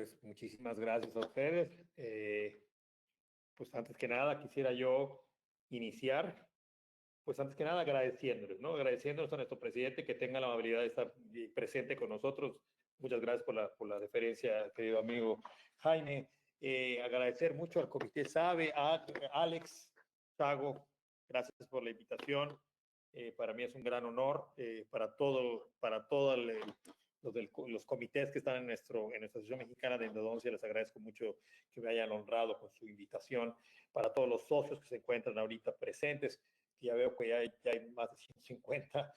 Pues muchísimas gracias a ustedes. Pues antes que nada quisiera yo iniciar, pues antes que nada agradeciéndoles, ¿no? Agradeciéndoles a nuestro presidente que tenga la amabilidad de estar presente con nosotros. Muchas gracias por la deferencia, querido amigo Jaime. Agradecer mucho al Comité SABE, a Alex, Tago, gracias por la invitación. Para mí es un gran honor, para todo los comités que están en nuestra Asociación Mexicana de Endodoncia, les agradezco mucho que me hayan honrado con su invitación. Para todos los socios que se encuentran ahorita presentes, que ya veo que ya hay más de 150,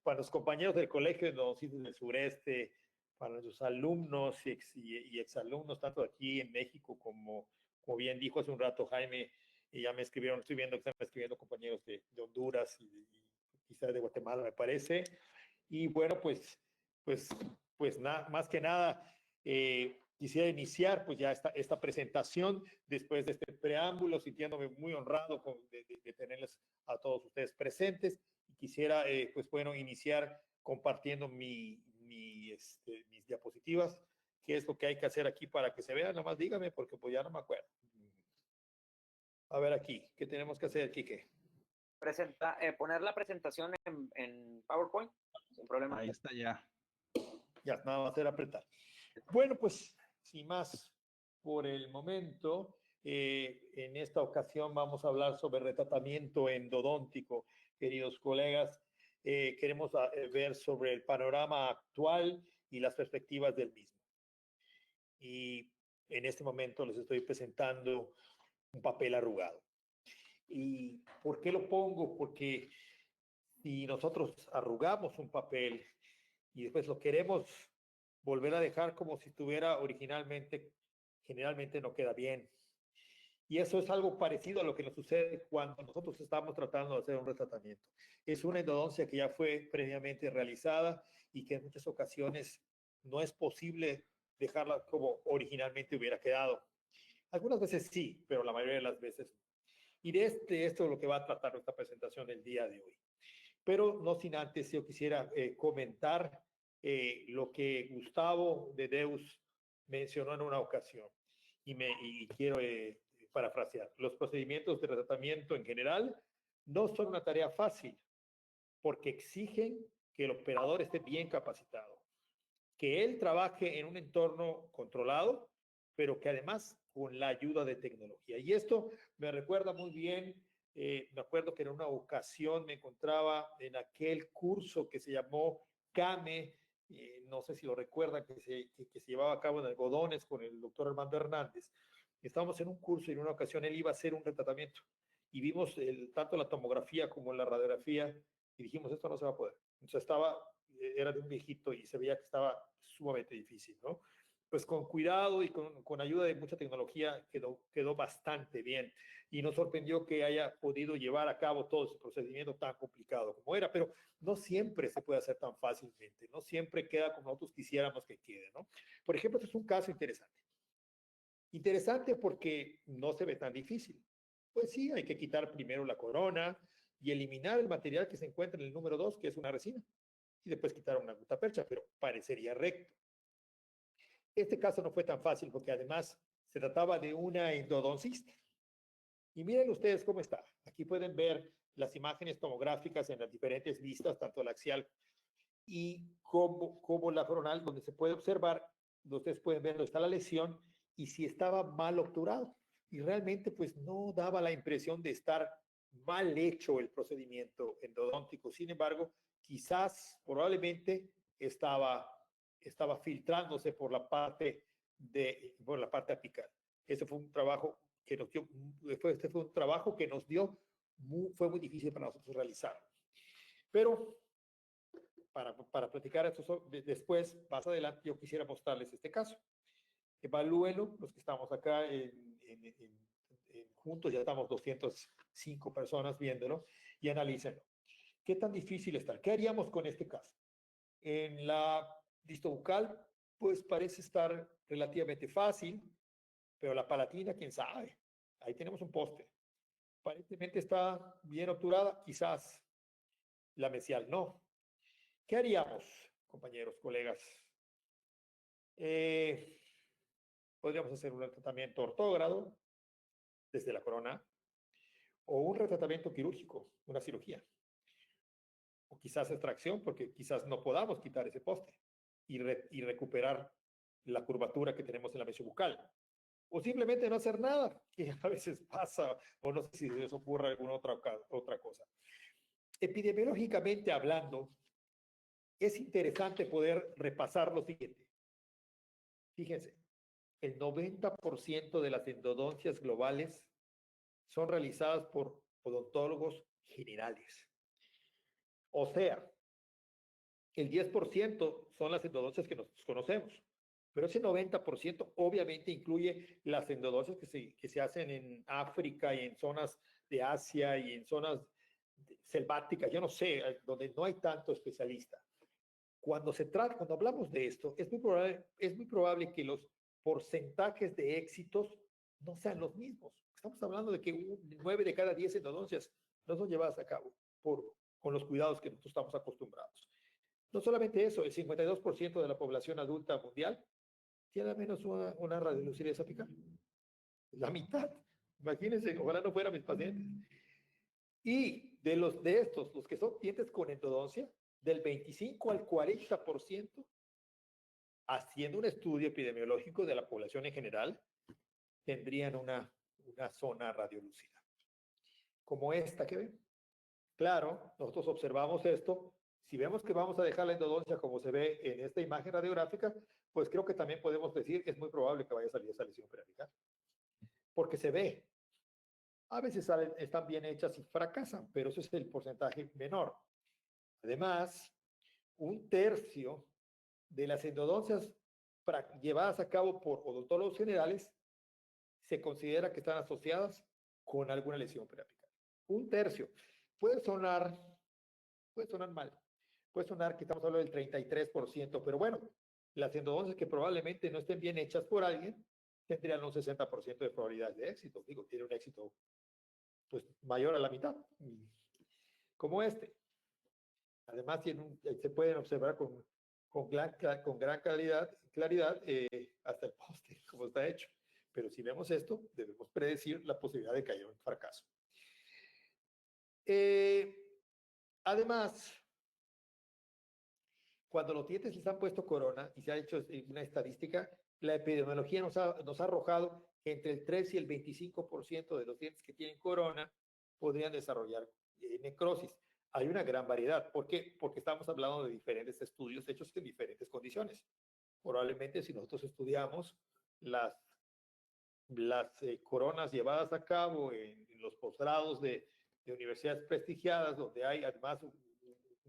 para los compañeros del Colegio de Endodoncistas del Sureste, para nuestros alumnos y exalumnos, tanto aquí en México como bien dijo hace un rato Jaime, y ya me escribieron, estoy viendo que están escribiendo compañeros de Honduras y quizás de Guatemala, me parece. Y bueno, más que nada, quisiera iniciar pues ya esta presentación después de este preámbulo, sintiéndome muy honrado de tenerles a todos ustedes presentes. Y quisiera, pues bueno, iniciar compartiendo mis diapositivas. ¿Qué es lo que hay que hacer aquí para que se vean? Nada más dígame, porque pues ya no me acuerdo. A ver aquí, ¿qué tenemos que hacer, Quique? Poner la presentación en PowerPoint, sin problema. Ahí está ya. Ya, nada más era apretar. Bueno, pues, sin más por el momento, en esta ocasión vamos a hablar sobre retratamiento endodóntico, queridos colegas. Queremos ver sobre el panorama actual y las perspectivas del mismo. Y en este momento les estoy presentando un papel arrugado. ¿Y por qué lo pongo? Porque si nosotros arrugamos un papel y después lo queremos volver a dejar como si estuviera originalmente, generalmente no queda bien. Y eso es algo parecido a lo que nos sucede cuando nosotros estamos tratando de hacer un retratamiento. Es una endodoncia que ya fue previamente realizada y que en muchas ocasiones no es posible dejarla como originalmente hubiera quedado. Algunas veces sí, pero la mayoría de las veces no. Y de esto es lo que va a tratar nuestra presentación el día de hoy. Pero no sin antes yo quisiera comentar lo que Gustavo de Deus mencionó en una ocasión. Y quiero parafrasear. Los procedimientos de tratamiento en general no son una tarea fácil porque exigen que el operador esté bien capacitado, que él trabaje en un entorno controlado, pero que además con la ayuda de tecnología. Y esto me recuerda muy bien, me acuerdo que en una ocasión me encontraba en aquel curso que se llamó CAME, no sé si lo recuerdan, que se llevaba a cabo en Algodones con el doctor Armando Hernández. Estábamos en un curso y en una ocasión él iba a hacer un retratamiento y vimos tanto la tomografía como la radiografía y dijimos, esto no se va a poder. Entonces era de un viejito y se veía que estaba sumamente difícil, ¿no? Pues con cuidado y con ayuda de mucha tecnología quedó bastante bien y nos sorprendió que haya podido llevar a cabo todo ese procedimiento tan complicado como era, pero no siempre se puede hacer tan fácilmente, no siempre queda como nosotros quisiéramos que quede, ¿no? Por ejemplo, este es un caso interesante. Interesante porque no se ve tan difícil. Pues sí, hay que quitar primero la corona y eliminar el material que se encuentra en el número 2, que es una resina, y después quitar una gutapercha, pero parecería recto. Este caso no fue tan fácil porque además se trataba de una endodoncista. Y miren ustedes cómo está. Aquí pueden ver las imágenes tomográficas en las diferentes vistas, tanto la axial y como la coronal, donde se puede observar, ustedes pueden ver dónde está la lesión y si estaba mal obturado. Y realmente pues no daba la impresión de estar mal hecho el procedimiento endodóntico. Sin embargo, quizás, probablemente, estaba filtrándose por la parte apical. Este fue un trabajo que nos dio, fue muy difícil para nosotros realizar. Pero para platicar esto después, más adelante, yo quisiera mostrarles este caso. Evalúenlo, los que estamos acá juntos, ya estamos 205 personas viéndolo, y analícenlo. ¿Qué tan difícil está? ¿Qué haríamos con este caso? En la distobucal, pues parece estar relativamente fácil, pero la palatina, quién sabe. Ahí tenemos un poste. Aparentemente está bien obturada, quizás la mesial no. ¿Qué haríamos, compañeros, colegas? Eh, Podríamos hacer un tratamiento ortógrado desde la corona o un retratamiento quirúrgico, una cirugía. O quizás extracción, porque quizás no podamos quitar ese poste y recuperar la curvatura que tenemos en la mesiobucal. O simplemente no hacer nada, que a veces pasa, o no sé si les ocurre alguna otra cosa. Epidemiológicamente hablando, es interesante poder repasar lo siguiente. Fíjense, el 90% de las endodoncias globales son realizadas por odontólogos generales. O sea, el 10% son las endodoncias que nosotros conocemos, pero ese 90% obviamente incluye las endodoncias que se hacen en África y en zonas de Asia y en zonas selváticas, yo no sé, donde no hay tanto especialista. Cuando hablamos de esto, es muy probable que los porcentajes de éxitos no sean los mismos. Estamos hablando de que 9 de cada 10 endodoncias no son llevadas a cabo con los cuidados que nosotros estamos acostumbrados. No solamente eso, el 52% de la población adulta mundial tiene al menos una radiolucidez apical. La mitad. Imagínense, ojalá no fueran mis pacientes. Y de estos, los que son dientes con endodoncia, del 25 al 40%, haciendo un estudio epidemiológico de la población en general, tendrían una zona radiolúcida. Como esta que ven. Claro, nosotros observamos esto. Si vemos que vamos a dejar la endodoncia como se ve en esta imagen radiográfica, pues creo que también podemos decir que es muy probable que vaya a salir esa lesión periapical. Porque se ve. A veces están bien hechas y fracasan, pero ese es el porcentaje menor. Además, un tercio de las endodoncias llevadas a cabo por odontólogos generales se considera que están asociadas con alguna lesión periapical. Un tercio. Puede sonar mal. Puede sonar que estamos hablando del 33%, pero bueno, las endodoncias que probablemente no estén bien hechas por alguien tendrían un 60% de probabilidad de éxito. Digo, tiene un éxito pues mayor a la mitad, como este. Además, se pueden observar con gran claridad hasta el poste, como está hecho. Pero si vemos esto, debemos predecir la posibilidad de que haya un fracaso. Además, cuando los dientes les han puesto corona y se ha hecho una estadística, la epidemiología nos ha arrojado que entre el 3 y el 25% de los dientes que tienen corona podrían desarrollar necrosis. Hay una gran variedad. ¿Por qué? Porque estamos hablando de diferentes estudios hechos en diferentes condiciones. Probablemente si nosotros estudiamos las coronas llevadas a cabo en los posgrados de universidades prestigiadas, donde hay además un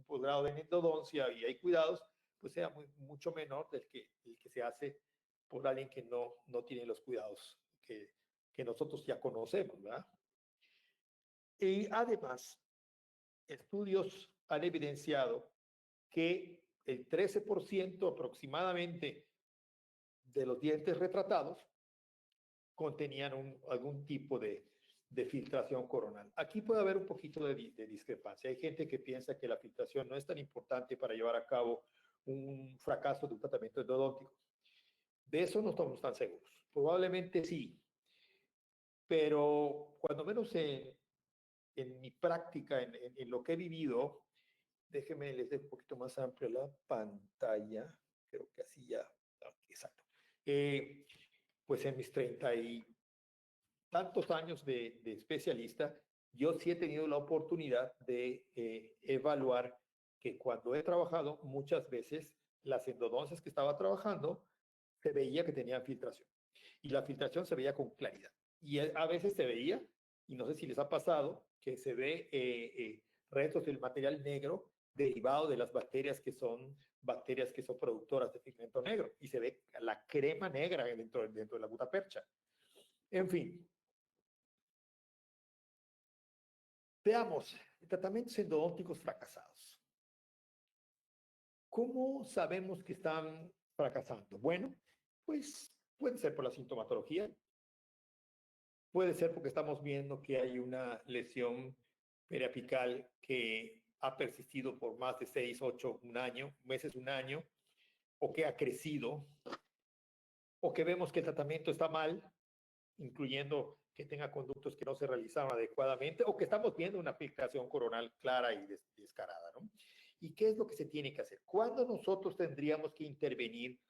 posgrado de endodoncia y hay cuidados, pues sea mucho menor del que se hace por alguien que no tiene los cuidados que nosotros ya conocemos, ¿verdad? Y además, estudios han evidenciado que el 13% aproximadamente de los dientes retratados contenían algún tipo de filtración coronal. Aquí puede haber un poquito de discrepancia. Hay gente que piensa que la filtración no es tan importante para llevar a cabo un fracaso de un tratamiento endodóntico. De eso no estamos tan seguros. Probablemente sí, pero cuando menos en mi práctica, en lo que he vivido, déjenme les doy un poquito más amplia la pantalla. Creo que así ya. Exacto. Pues en mis 30 y tantos años de especialista, yo sí he tenido la oportunidad de evaluar que cuando he trabajado, muchas veces las endodoncias que estaba trabajando, se veía que tenían filtración. Y la filtración se veía con claridad. Y a veces se veía, y no sé si les ha pasado, que se ve restos del material negro derivado de las bacterias que son productoras de pigmento negro. Y se ve la crema negra dentro de la gutapercha. En fin, veamos, tratamientos endodónticos fracasados. ¿Cómo sabemos que están fracasando? Bueno, pues puede ser por la sintomatología, puede ser porque estamos viendo que hay una lesión periapical que ha persistido por más de 6, 8, un año, meses, un año, o que ha crecido. o que vemos que el tratamiento está mal, incluyendo que tenga conductos que no se realizaron adecuadamente, o que estamos viendo una afectación coronal clara y descarada, ¿no? ¿Y qué es lo que se tiene que hacer? ¿Cuándo nosotros tendríamos que intervenir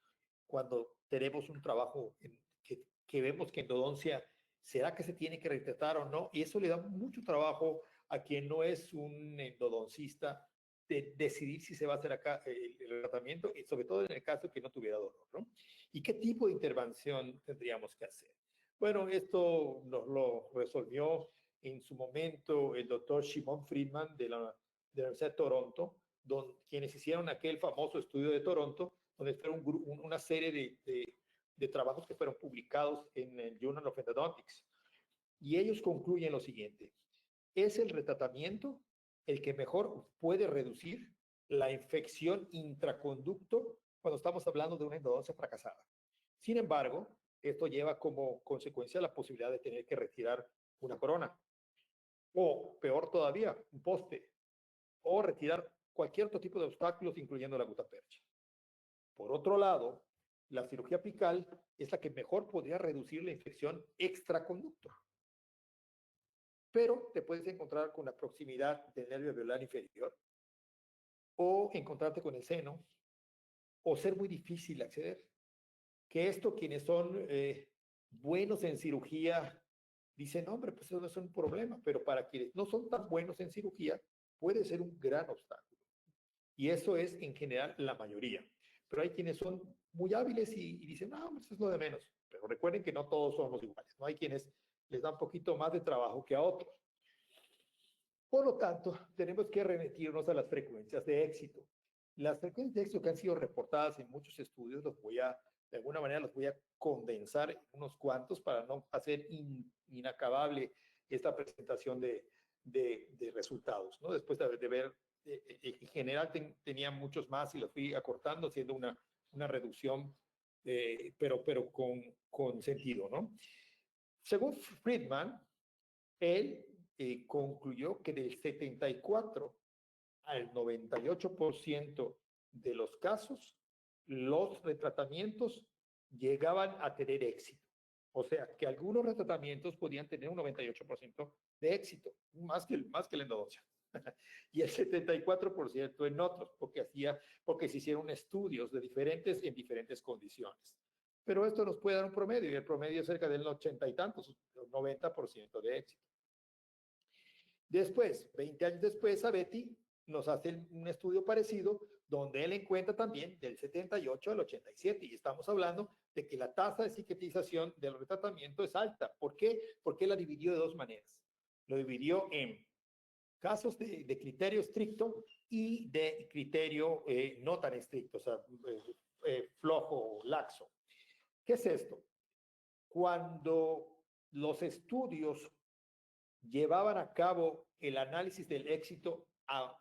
cuando tenemos un trabajo que vemos que endodoncia, ¿será que se tiene que retratar o no? Y eso le da mucho trabajo a quien no es un endodoncista de decidir si se va a hacer acá el tratamiento, y sobre todo en el caso que no tuviera dolor, ¿no? ¿Y qué tipo de intervención tendríamos que hacer? Bueno, esto nos lo resolvió en su momento el doctor Shimon Friedman de la Universidad de Toronto, quienes hicieron aquel famoso estudio de Toronto, donde fueron una serie de trabajos que fueron publicados en el Journal of Endodontics. Y ellos concluyen lo siguiente: es el retratamiento el que mejor puede reducir la infección intraconducto cuando estamos hablando de una endodoncia fracasada. Sin embargo, esto lleva como consecuencia la posibilidad de tener que retirar una corona, o peor todavía, un poste, o retirar cualquier otro tipo de obstáculos, incluyendo la gutapercha. Por otro lado, la cirugía apical es la que mejor podría reducir la infección extraconducto. Pero te puedes encontrar con la proximidad del nervio alveolar inferior, o encontrarte con el seno, o ser muy difícil acceder. Que esto, quienes son buenos en cirugía, dicen, hombre, pues eso no es un problema, pero para quienes no son tan buenos en cirugía, puede ser un gran obstáculo. Y eso es en general la mayoría. Pero hay quienes son muy hábiles y dicen, no, pues eso es lo de menos. Pero recuerden que no todos somos iguales, ¿no? Hay quienes les da un poquito más de trabajo que a otros. Por lo tanto, tenemos que remitirnos a las frecuencias de éxito. Las frecuencias de éxito que han sido reportadas en muchos estudios, de alguna manera los voy a condensar en unos cuantos para no hacer inacabable esta presentación de resultados, ¿no? Después de ver, en general tenía muchos más y los fui acortando, haciendo una reducción, pero con sentido, ¿no? Según Friedman, él concluyó que del 74 al 98% de los casos, los retratamientos llegaban a tener éxito. O sea, que algunos retratamientos podían tener un 98% de éxito, más que la endodoncia. Y el 74% en otros, porque se hicieron estudios en diferentes condiciones. Pero esto nos puede dar un promedio, y el promedio es cerca del 80 y tantos, 90% de éxito. Después, 20 años después, Sabetti nos hace un estudio parecido, donde él encuentra también del 78 al 87, y estamos hablando de que la tasa de cicatrización del retratamiento es alta. ¿Por qué? Porque la dividió de dos maneras. Lo dividió en casos de criterio estricto y de criterio no tan estricto, o sea, flojo o laxo. ¿Qué es esto? Cuando los estudios llevaban a cabo el análisis del éxito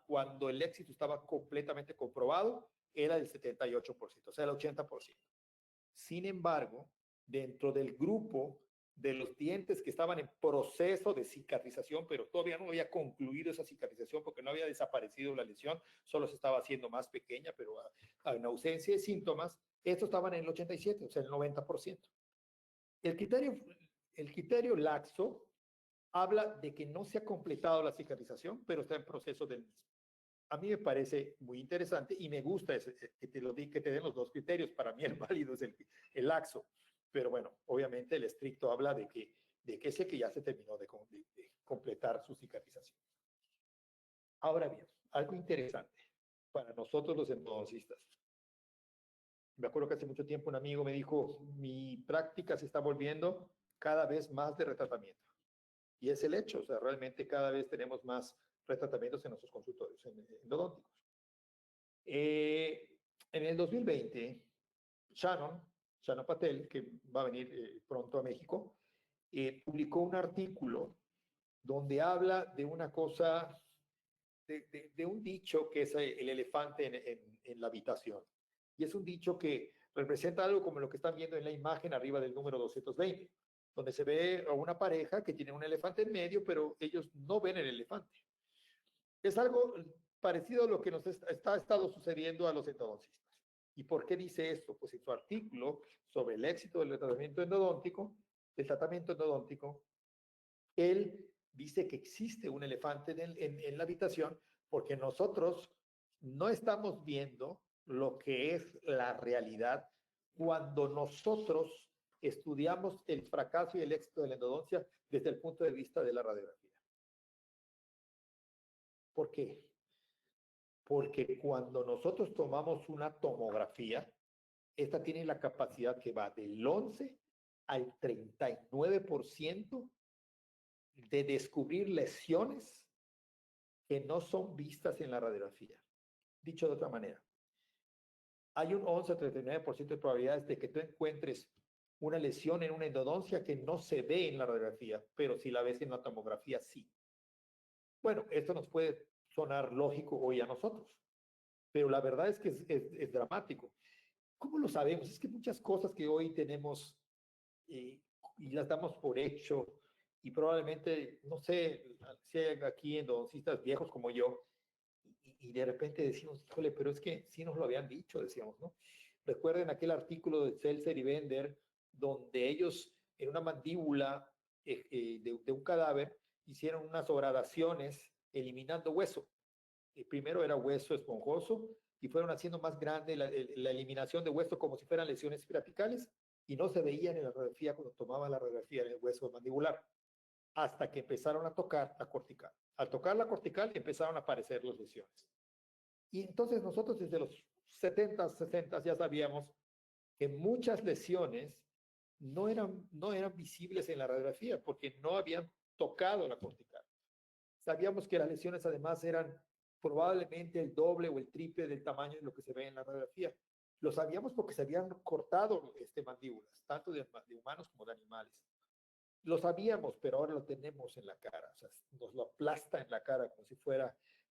cuando el éxito estaba completamente comprobado, era del 78%, o sea, el 80%. Sin embargo, dentro del grupo de los dientes que estaban en proceso de cicatrización, pero todavía no había concluido esa cicatrización porque no había desaparecido la lesión, solo se estaba haciendo más pequeña, pero en ausencia de síntomas, estos estaban en el 87, o sea, el 90%. El criterio laxo habla de que no se ha completado la cicatrización, pero está en proceso del mismo. A mí me parece muy interesante y me gusta que te den los dos criterios. Para mí el válido es el laxo, pero bueno, obviamente el estricto habla de que es el que ya se terminó de completar su cicatrización. Ahora bien, algo interesante para nosotros los endodoncistas. Me acuerdo que hace mucho tiempo un amigo me dijo, mi práctica se está volviendo cada vez más de retratamiento. Y es el hecho, o sea, realmente cada vez tenemos más retratamientos en nuestros consultorios endodónticos. En el 2020, Shannon Patel, que va a venir pronto a México, publicó un artículo donde habla de una cosa, de un dicho que es el elefante en la habitación. Y es un dicho que representa algo como lo que están viendo en la imagen arriba del número 220, donde se ve a una pareja que tiene un elefante en medio, pero ellos no ven el elefante. Es algo parecido a lo que nos está estado sucediendo a los endodoncistas. ¿Y por qué dice esto? Pues en su artículo sobre el éxito del tratamiento endodóntico, él dice que existe un elefante en la habitación porque nosotros no estamos viendo lo que es la realidad cuando nosotros estudiamos el fracaso y el éxito de la endodoncia desde el punto de vista de la radiografía. ¿Por qué? Porque cuando nosotros tomamos una tomografía, esta tiene la capacidad que va del 11 al 39% de descubrir lesiones que no son vistas en la radiografía. Dicho de otra manera, hay un 11 a 39% de probabilidades de que tú encuentres una lesión en una endodoncia que no se ve en la radiografía, pero si la ves en la tomografía, sí. Bueno, esto nos puede sonar lógico hoy a nosotros, pero la verdad es que es dramático. ¿Cómo lo sabemos? Es que muchas cosas que hoy tenemos y las damos por hecho y probablemente, no sé, si hay aquí endodoncistas viejos como yo y de repente decimos, híjole, pero es que sí nos lo habían dicho, decíamos, ¿no? Recuerden aquel artículo de Seltzer y Bender donde ellos en una mandíbula de un cadáver hicieron unas horadaciones eliminando hueso. Primero era hueso esponjoso y fueron haciendo más grande la eliminación de hueso como si fueran lesiones verticales y no se veían en la radiografía cuando tomaban la radiografía en el hueso mandibular, hasta que empezaron a tocar la cortical. Al tocar la cortical empezaron a aparecer las lesiones. Y entonces nosotros desde los 70, 60 ya sabíamos que muchas lesiones no eran visibles en la radiografía porque no habían tocado la cortical. Sabíamos que las lesiones además eran probablemente el doble o el triple del tamaño de lo que se ve en la radiografía. Lo sabíamos porque se habían cortado mandíbulas, tanto de humanos como de animales. Lo sabíamos, pero ahora lo tenemos en la cara, o sea, nos lo aplasta en la cara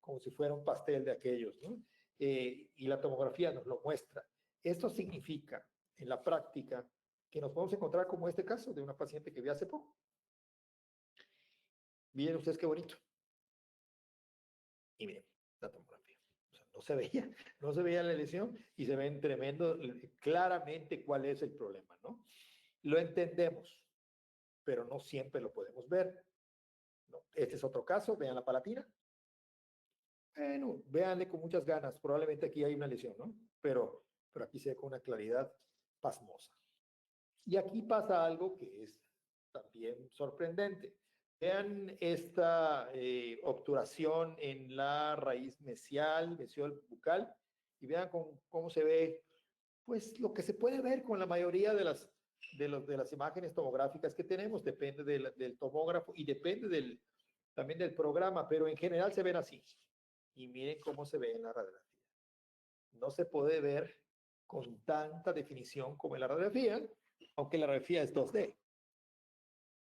como si fuera un pastel de aquellos, ¿no? Y la tomografía nos lo muestra. Esto significa, en la práctica, que nos podemos encontrar como este caso de una paciente que vi hace poco. Miren ustedes qué bonito. Y miren, la tomografía. O sea, no se veía la lesión y se ven tremendo, claramente cuál es el problema, ¿no? Lo entendemos, pero no siempre lo podemos ver, ¿no? Este es otro caso, vean la palatina. Bueno, véanle con muchas ganas, probablemente aquí hay una lesión, ¿no? Pero aquí se ve con una claridad pasmosa. Y aquí pasa algo que es también sorprendente. Vean esta obturación en la raíz mesial bucal, y vean cómo se ve, pues lo que se puede ver con la mayoría de las imágenes tomográficas que tenemos, depende del tomógrafo y depende también del programa, pero en general se ven así. Y miren cómo se ve en la radiografía. No se puede ver con tanta definición como en la radiografía, aunque la radiografía es 2D.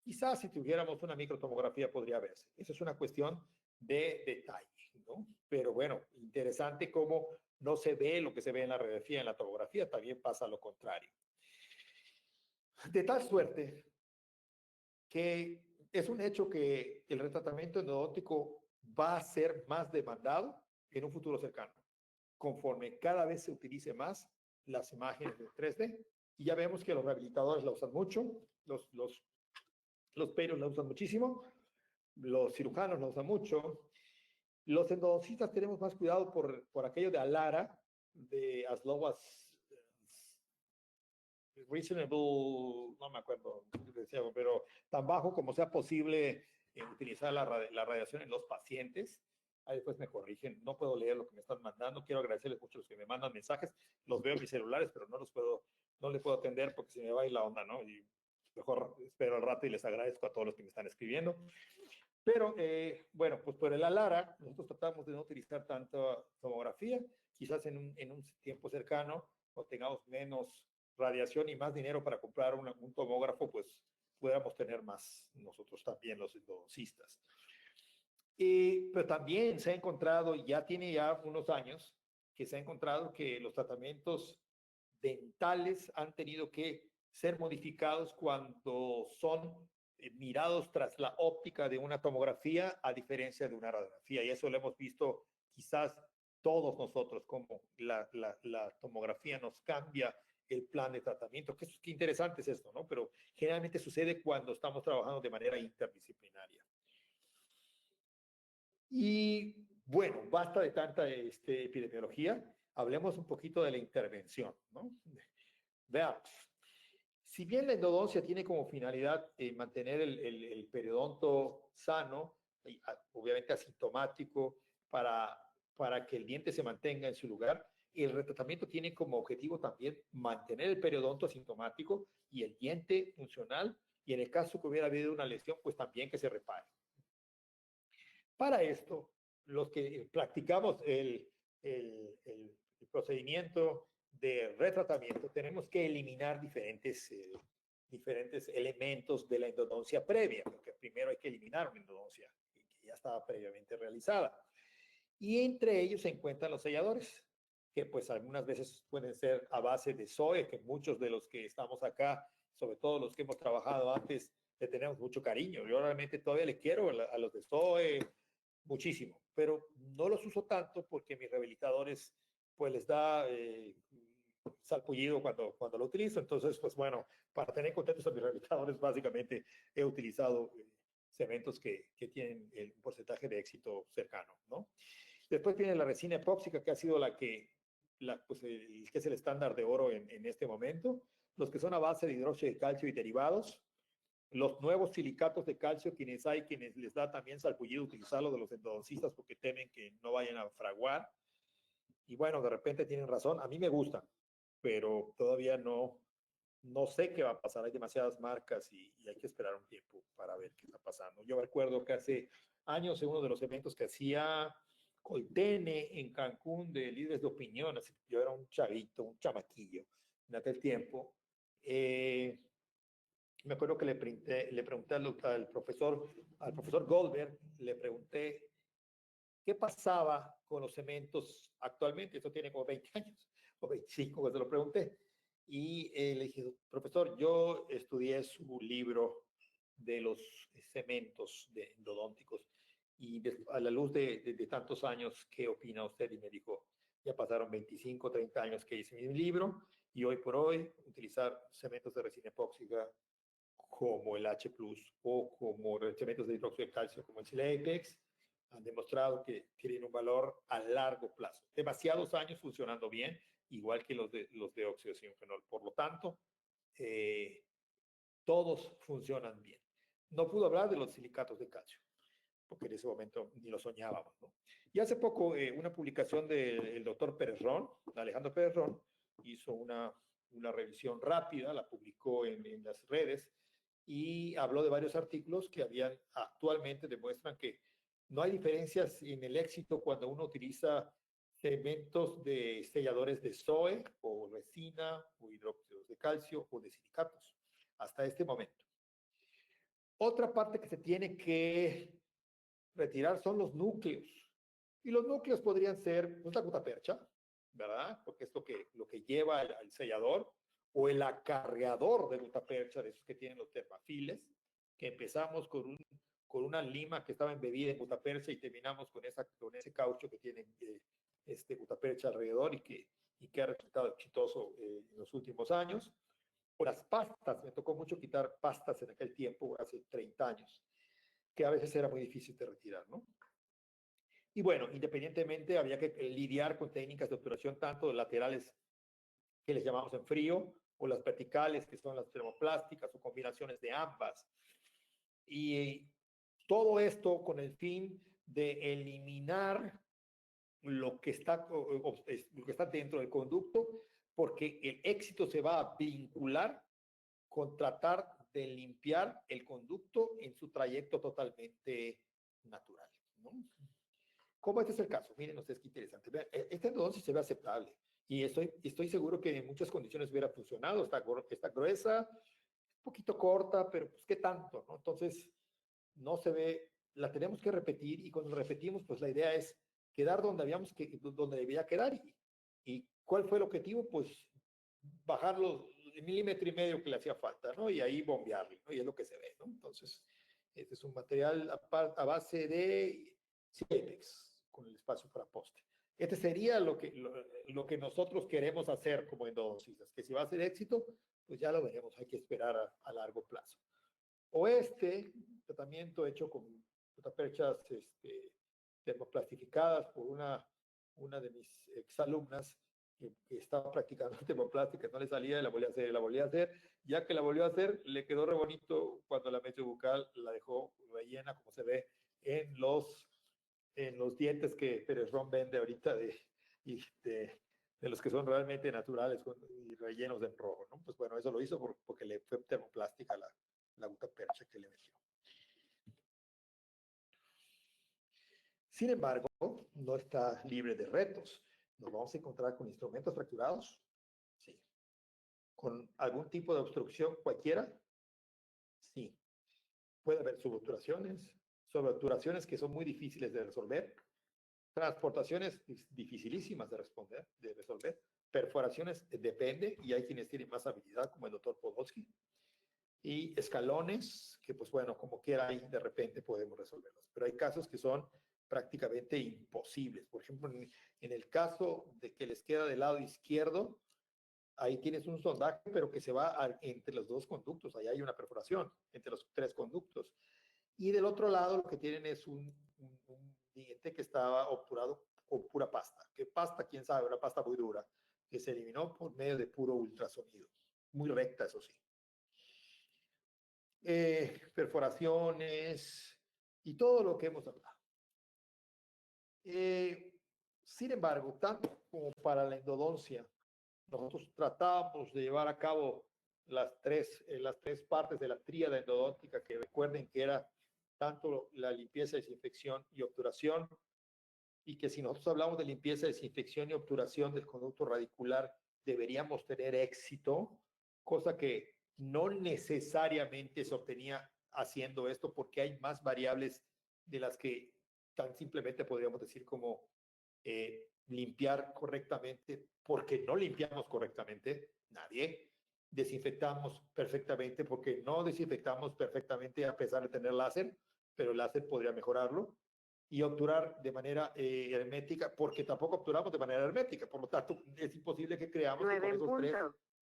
Quizás si tuviéramos una microtomografía podría verse. Eso es una cuestión de detalle, ¿no? Pero bueno, interesante cómo no se ve lo que se ve en la radiografía, en la tomografía, también pasa lo contrario. De tal suerte que es un hecho que el retratamiento endodóntico va a ser más demandado en un futuro cercano, conforme cada vez se utilice más las imágenes de 3D. Y ya vemos que los rehabilitadores la usan mucho, los perios la usan muchísimo, los cirujanos la usan mucho. Los endodoncistas tenemos más cuidado por aquello de ALARA, de as low as reasonable, no me acuerdo, pero tan bajo como sea posible utilizar la radiación en los pacientes. Ahí después me corrigen, no puedo leer lo que me están mandando. Quiero agradecerles mucho a los que me mandan mensajes. Los veo en mis celulares, pero no les puedo atender porque se me va a ir la onda, ¿no? Y mejor espero al rato y les agradezco a todos los que me están escribiendo. Pero bueno, pues por el ALARA, nosotros tratamos de no utilizar tanta tomografía. Quizás en un tiempo cercano o tengamos menos radiación y más dinero para comprar un tomógrafo, pues pudiéramos tener más nosotros también los endodoncistas. Pero también se ha encontrado, ya tiene ya unos años, que se ha encontrado que los tratamientos dentales han tenido que ser modificados cuando son mirados tras la óptica de una tomografía a diferencia de una radiografía. Y eso lo hemos visto quizás todos nosotros, cómo la tomografía nos cambia el plan de tratamiento. Qué interesante es esto, ¿no? Pero generalmente sucede cuando estamos trabajando de manera interdisciplinaria. Y bueno, basta de tanta epidemiología. Hablemos un poquito de la intervención, ¿no? Veamos. Si bien la endodoncia tiene como finalidad mantener el periodonto sano, y, obviamente asintomático, para que el diente se mantenga en su lugar, el retratamiento tiene como objetivo también mantener el periodonto asintomático y el diente funcional, y en el caso que hubiera habido una lesión, pues también que se repare. Para esto, los que practicamos el procedimiento de retratamiento, tenemos que eliminar diferentes elementos de la endodoncia previa, porque primero hay que eliminar una endodoncia que ya estaba previamente realizada. Y entre ellos se encuentran los selladores, que pues algunas veces pueden ser a base de SOE, que muchos de los que estamos acá, sobre todo los que hemos trabajado antes, le tenemos mucho cariño. Yo realmente todavía le quiero a los de SOE muchísimo, pero no los uso tanto porque mis rehabilitadores pues les da salpullido cuando lo utilizo. Entonces, pues bueno, para tener contentos a mis rehabilitadores, básicamente he utilizado cementos que tienen un porcentaje de éxito cercano, ¿no? Después viene la resina epóxica, que ha sido pues que es el estándar de oro en este momento. Los que son a base de hidróxido de calcio y derivados. Los nuevos silicatos de calcio, quienes les da también salpullido utilizarlo de los endodoncistas porque temen que no vayan a fraguar. Y bueno, de repente tienen razón. A mí me gustan, pero todavía no sé qué va a pasar. Hay demasiadas marcas y hay que esperar un tiempo para ver qué está pasando. Yo recuerdo que hace años en uno de los eventos que hacía Coltene en Cancún de líderes de opinión, yo era un chavito, un chamaquillo en aquel tiempo, me acuerdo que le pregunté al profesor Goldberg, le pregunté qué pasaba con los cementos actualmente. Esto tiene como 20 años o 25 cuando lo pregunté. Y le dije, profesor, yo estudié su libro de los cementos endodónticos y a la luz de tantos años, ¿qué opina usted? Y me dijo, ya pasaron 25, 30 años que hice mi libro y hoy por hoy utilizar cementos de resina epóxica como el H+, o como cementos de hidróxido de calcio como el Silepex, han demostrado que tienen un valor a largo plazo. Demasiados años funcionando bien, igual que los de óxido de zinc-fenol. Por lo tanto, todos funcionan bien. No pudo hablar de los silicatos de calcio, porque en ese momento ni lo soñábamos, ¿no? Y hace poco una publicación del doctor Perrón, Alejandro Perrón, hizo una revisión rápida, la publicó en las redes, y habló de varios artículos que actualmente demuestran que no hay diferencias en el éxito cuando uno utiliza cementos de selladores de SOE o resina o hidróxidos de calcio o de silicatos hasta este momento. Otra parte que se tiene que retirar son los núcleos. Y los núcleos podrían ser pues, la gutapercha, ¿verdad? Porque es lo que lleva al sellador, o el acarreador de gutapercha, de esos que tienen los termafiles, que empezamos con una lima que estaba embebida en gutapercha y terminamos con ese caucho que tiene gutapercha alrededor y que ha resultado exitoso en los últimos años. O las pastas, me tocó mucho quitar pastas en aquel tiempo, hace 30 años, que a veces era muy difícil de retirar, ¿no? Y bueno, independientemente había que lidiar con técnicas de obturación tanto laterales que les llamamos en frío o las verticales que son las termoplásticas o combinaciones de ambas. Y todo esto con el fin de eliminar lo que está dentro del conducto, porque el éxito se va a vincular con tratar de limpiar el conducto en su trayecto totalmente natural, ¿no? ¿Cómo este es el caso? Miren ustedes qué interesante. Vean, esta endodoncia se ve aceptable y estoy seguro que en muchas condiciones hubiera funcionado. Está gruesa, un poquito corta, pero pues qué tanto, ¿no? Entonces, no se ve, la tenemos que repetir y cuando repetimos, pues la idea es quedar donde debía quedar. ¿Y cuál fue el objetivo? Pues bajarlo el 1,5 mm que le hacía falta, ¿no? Y ahí bombearlo, ¿no? Y es lo que se ve, ¿no? Entonces, este es un material a base de Silepex con el espacio para poste. Este sería lo que nosotros queremos hacer como endodoncistas, que si va a ser éxito, pues ya lo veremos, hay que esperar a largo plazo. O este tratamiento hecho con gutaperchas termoplastificadas por una de mis exalumnas que estaba practicando termoplástica, no le salía y la volvía a hacer, ya que la volvió a hacer, le quedó re bonito cuando la mesiobucal la dejó rellena, como se ve en los dientes que Pérez Ron vende ahorita de los que son realmente naturales y rellenos en rojo, ¿no? Pues bueno, eso lo hizo porque le fue termoplástica la gutapercha que le metió. Sin embargo, no está libre de retos. Nos vamos a encontrar con instrumentos fracturados, sí. Con algún tipo de obstrucción cualquiera, sí. Puede haber sobreobturaciones que son muy difíciles de resolver, transportaciones dificilísimas de resolver, perforaciones depende, y hay quienes tienen más habilidad, como el doctor Podolsky, y escalones, que pues bueno, como quiera ahí de repente podemos resolverlos, pero hay casos que son prácticamente imposibles. Por ejemplo, en el caso de que les queda del lado izquierdo, ahí tienes un sondaje, pero que se va entre los dos conductos, ahí hay una perforación entre los tres conductos. Y del otro lado lo que tienen es un diente que estaba obturado con pura pasta. ¿Qué pasta? ¿Quién sabe? Una pasta muy dura, que se eliminó por medio de puro ultrasonido. Muy recta, eso sí. Perforaciones y todo lo que hemos hablado. Sin embargo, tanto como para la endodoncia, nosotros tratamos de llevar a cabo las tres partes de la tríada endodóntica, que recuerden que era tanto la limpieza, desinfección y obturación, y que si nosotros hablamos de limpieza, desinfección y obturación del conducto radicular, deberíamos tener éxito, cosa que no necesariamente se obtenía haciendo esto, porque hay más variables de las que tan simplemente podríamos decir como limpiar correctamente, porque no limpiamos correctamente, nadie. Desinfectamos perfectamente, porque no desinfectamos perfectamente a pesar de tener láser, pero el láser podría mejorarlo. Y obturar de manera hermética, porque tampoco obturamos de manera hermética, por lo tanto es imposible que creamos que con esos tres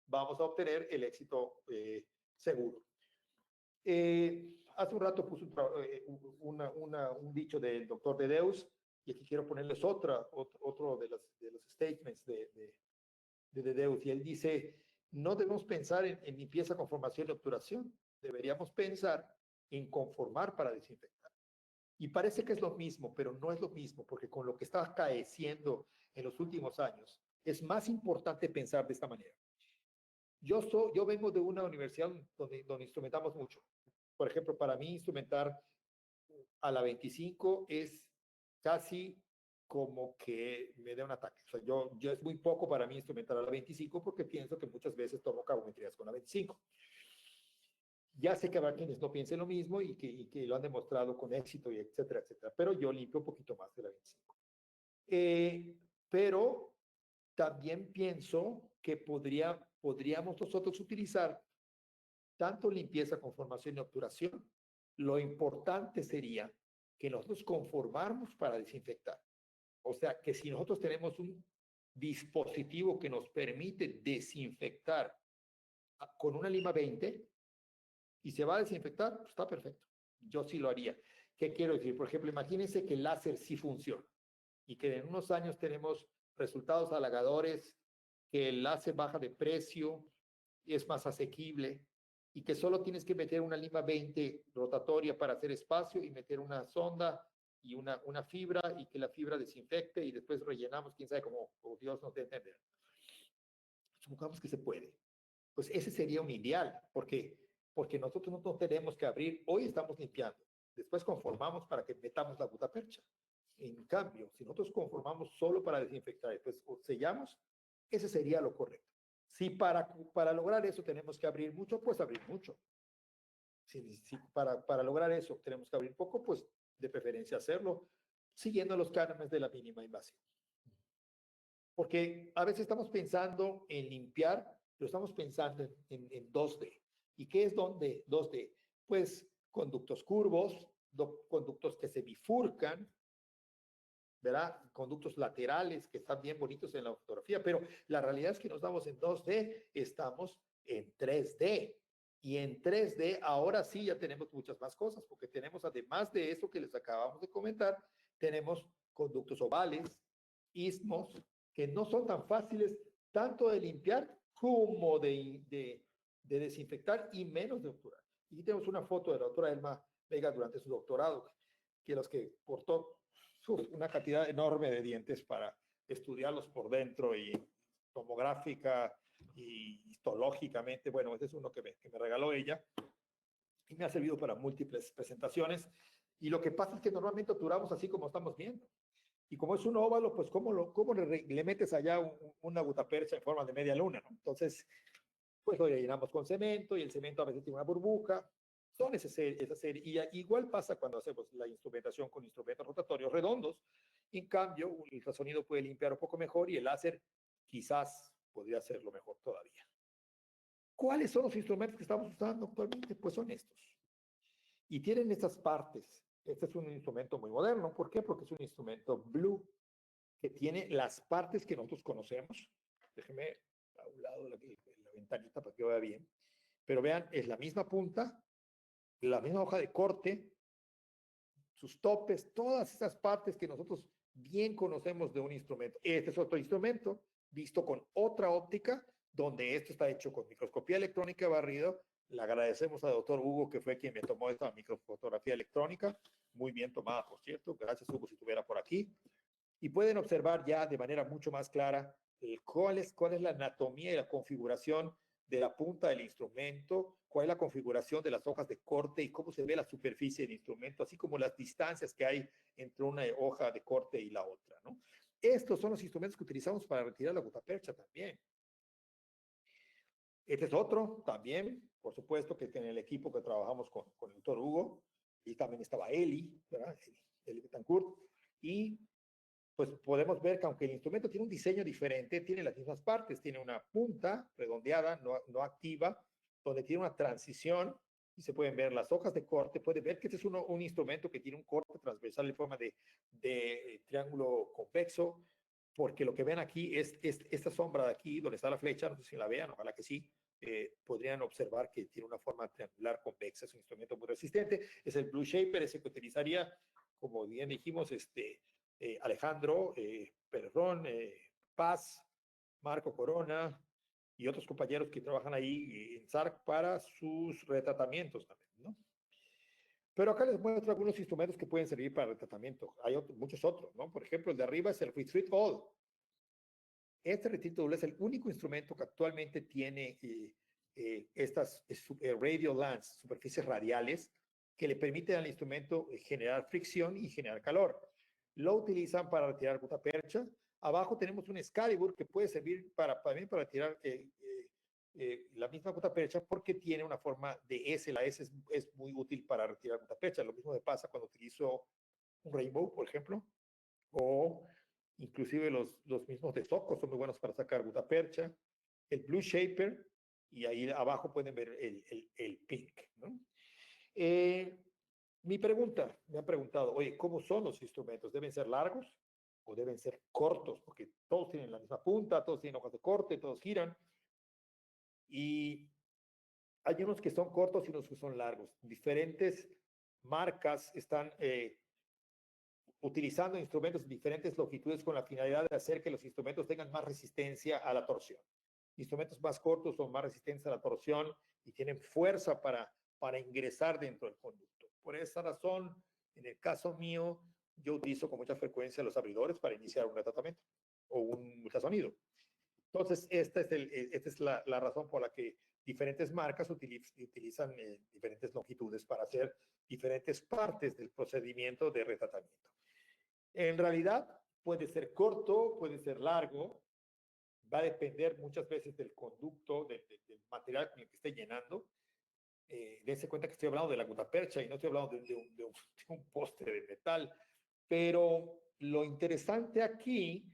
vamos a obtener el éxito seguro. Hace un rato puse un dicho del doctor de Deus, y aquí quiero ponerles otro de los statements de Deus, y él dice, no debemos pensar en limpieza, conformación y obturación, deberíamos pensar en conformar para desinfectar. Y parece que es lo mismo, pero no es lo mismo, porque con lo que está acaeciendo en los últimos años, es más importante pensar de esta manera. Yo vengo de una universidad donde instrumentamos mucho. Por ejemplo, para mí instrumentar a la 25 es casi como que me dé un ataque. O sea, yo es muy poco para mí instrumentar a la 25 porque pienso que muchas veces tomo carbometrías con la 25. Ya sé que habrá quienes no piensen lo mismo y que lo han demostrado con éxito, y etcétera, etcétera. Pero yo limpio un poquito más de la 25. Pero también pienso que podríamos nosotros utilizar tanto limpieza, conformación y obturación. Lo importante sería que nosotros conformáramos para desinfectar. O sea, que si nosotros tenemos un dispositivo que nos permite desinfectar con una lima 20 y se va a desinfectar, pues está perfecto. Yo sí lo haría. ¿Qué quiero decir? Por ejemplo, imagínense que el láser sí funciona y que en unos años tenemos resultados halagadores, que el láser baja de precio, es más asequible, y que solo tienes que meter una lima 20 rotatoria para hacer espacio y meter una sonda y una fibra, y que la fibra desinfecte y después rellenamos, quién sabe cómo, Dios nos dé entender. Supongamos que se puede. Pues ese sería un ideal, porque nosotros no tenemos que abrir, hoy estamos limpiando, después conformamos para que metamos la gutapercha. En cambio, si nosotros conformamos solo para desinfectar, después sellamos, ese sería lo correcto. Si para lograr eso tenemos que abrir mucho, pues abrir mucho. Si para lograr eso tenemos que abrir poco, pues de preferencia hacerlo siguiendo los cánones de la mínima invasión. Porque a veces estamos pensando en limpiar, pero estamos pensando en 2D. ¿Y qué es 2D? Pues conductos curvos, conductos que se bifurcan, ¿verdad? Conductos laterales que están bien bonitos en la fotografía, pero la realidad es que no estamos en 2D, estamos en 3D. Y en 3D ahora sí ya tenemos muchas más cosas, porque tenemos, además de eso que les acabamos de comentar, tenemos conductos ovales, istmos, que no son tan fáciles tanto de limpiar como de desinfectar y menos de obturar. Y aquí tenemos una foto de la doctora Elma Vega durante su doctorado, que los que cortó una cantidad enorme de dientes para estudiarlos por dentro y tomográfica y histológicamente. Bueno, este es uno que me regaló ella y me ha servido para múltiples presentaciones. Y lo que pasa es que normalmente obturamos así como estamos viendo. Y como es un óvalo, pues ¿cómo le metes allá una gutapercha en forma de media luna, ¿no? Entonces, pues lo llenamos con cemento y el cemento a veces tiene una burbuja. Son esa serie. Y igual pasa cuando hacemos la instrumentación con instrumentos rotatorios redondos. En cambio, el ultrasonido puede limpiar un poco mejor y el láser quizás podría hacerlo mejor todavía. ¿Cuáles son los instrumentos que estamos usando actualmente? Pues son estos. Y tienen estas partes. Este es un instrumento muy moderno. ¿Por qué? Porque es un instrumento Blue, que tiene las partes que nosotros conocemos. Déjeme a un lado la ventanita para que vea bien. Pero vean, es la misma punta, la misma hoja de corte, sus topes, todas esas partes que nosotros bien conocemos de un instrumento. Este es otro instrumento visto con otra óptica, donde esto está hecho con microscopía electrónica barrido. Le agradecemos al doctor Hugo, que fue quien me tomó esta microfotografía electrónica, muy bien tomada, por cierto. Gracias, Hugo, si estuviera por aquí. Y pueden observar ya de manera mucho más clara cuál es la anatomía y la configuración de la punta del instrumento, cuál es la configuración de las hojas de corte y cómo se ve la superficie del instrumento, así como las distancias que hay entre una hoja de corte y la otra, ¿no? Estos son los instrumentos que utilizamos para retirar la gutapercha también. Este es otro también, por supuesto, que en el equipo que trabajamos con el doctor Hugo, y también estaba Eli, ¿verdad? Eli Betancourt, y pues podemos ver que aunque el instrumento tiene un diseño diferente, tiene las mismas partes, tiene una punta redondeada, no activa, donde tiene una transición y se pueden ver las hojas de corte. Pueden ver que este es un instrumento que tiene un corte transversal en forma de triángulo convexo, porque lo que ven aquí es esta sombra de aquí, donde está la flecha, no sé si la vean, ojalá que sí, podrían observar que tiene una forma triangular convexa, es un instrumento muy resistente, es el Blue Shaper, ese que utilizaría, como bien dijimos, Alejandro Perrón, Paz, Marco Corona y otros compañeros que trabajan ahí en SARC para sus retratamientos también, ¿no? Pero acá les muestro algunos instrumentos que pueden servir para retratamiento. Hay muchos otros, ¿no? Por ejemplo, el de arriba es el Retreat All. Este Retreat All es el único instrumento que actualmente tiene estas radial lance, superficies radiales, que le permiten al instrumento generar fricción y generar calor. Lo utilizan para retirar gutapercha. Abajo tenemos un Excalibur que puede servir también para retirar la misma gutapercha porque tiene una forma de S. La S es muy útil para retirar gutapercha. Lo mismo me pasa cuando utilizo un Rainbow, por ejemplo, o inclusive los mismos de Soco son muy buenos para sacar gutapercha. El Blue Shaper, y ahí abajo pueden ver el Pink, ¿no? Mi pregunta, me han preguntado, oye, ¿cómo son los instrumentos? ¿Deben ser largos o deben ser cortos? Porque todos tienen la misma punta, todos tienen hojas de corte, todos giran. Y hay unos que son cortos y unos que son largos. Diferentes marcas están utilizando instrumentos de diferentes longitudes con la finalidad de hacer que los instrumentos tengan más resistencia a la torsión. Instrumentos más cortos son más resistentes a la torsión y tienen fuerza para ingresar dentro del conducto. Por esa razón, en el caso mío, yo utilizo con mucha frecuencia los abridores para iniciar un tratamiento o un ultrasonido. Entonces, esta es la razón por la que diferentes marcas utilizan diferentes longitudes para hacer diferentes partes del procedimiento de retratamiento. En realidad, puede ser corto, puede ser largo, va a depender muchas veces del conducto, del material con el que esté llenando. Dense cuenta que estoy hablando de la gutapercha y no estoy hablando de un poste de metal. Pero lo interesante aquí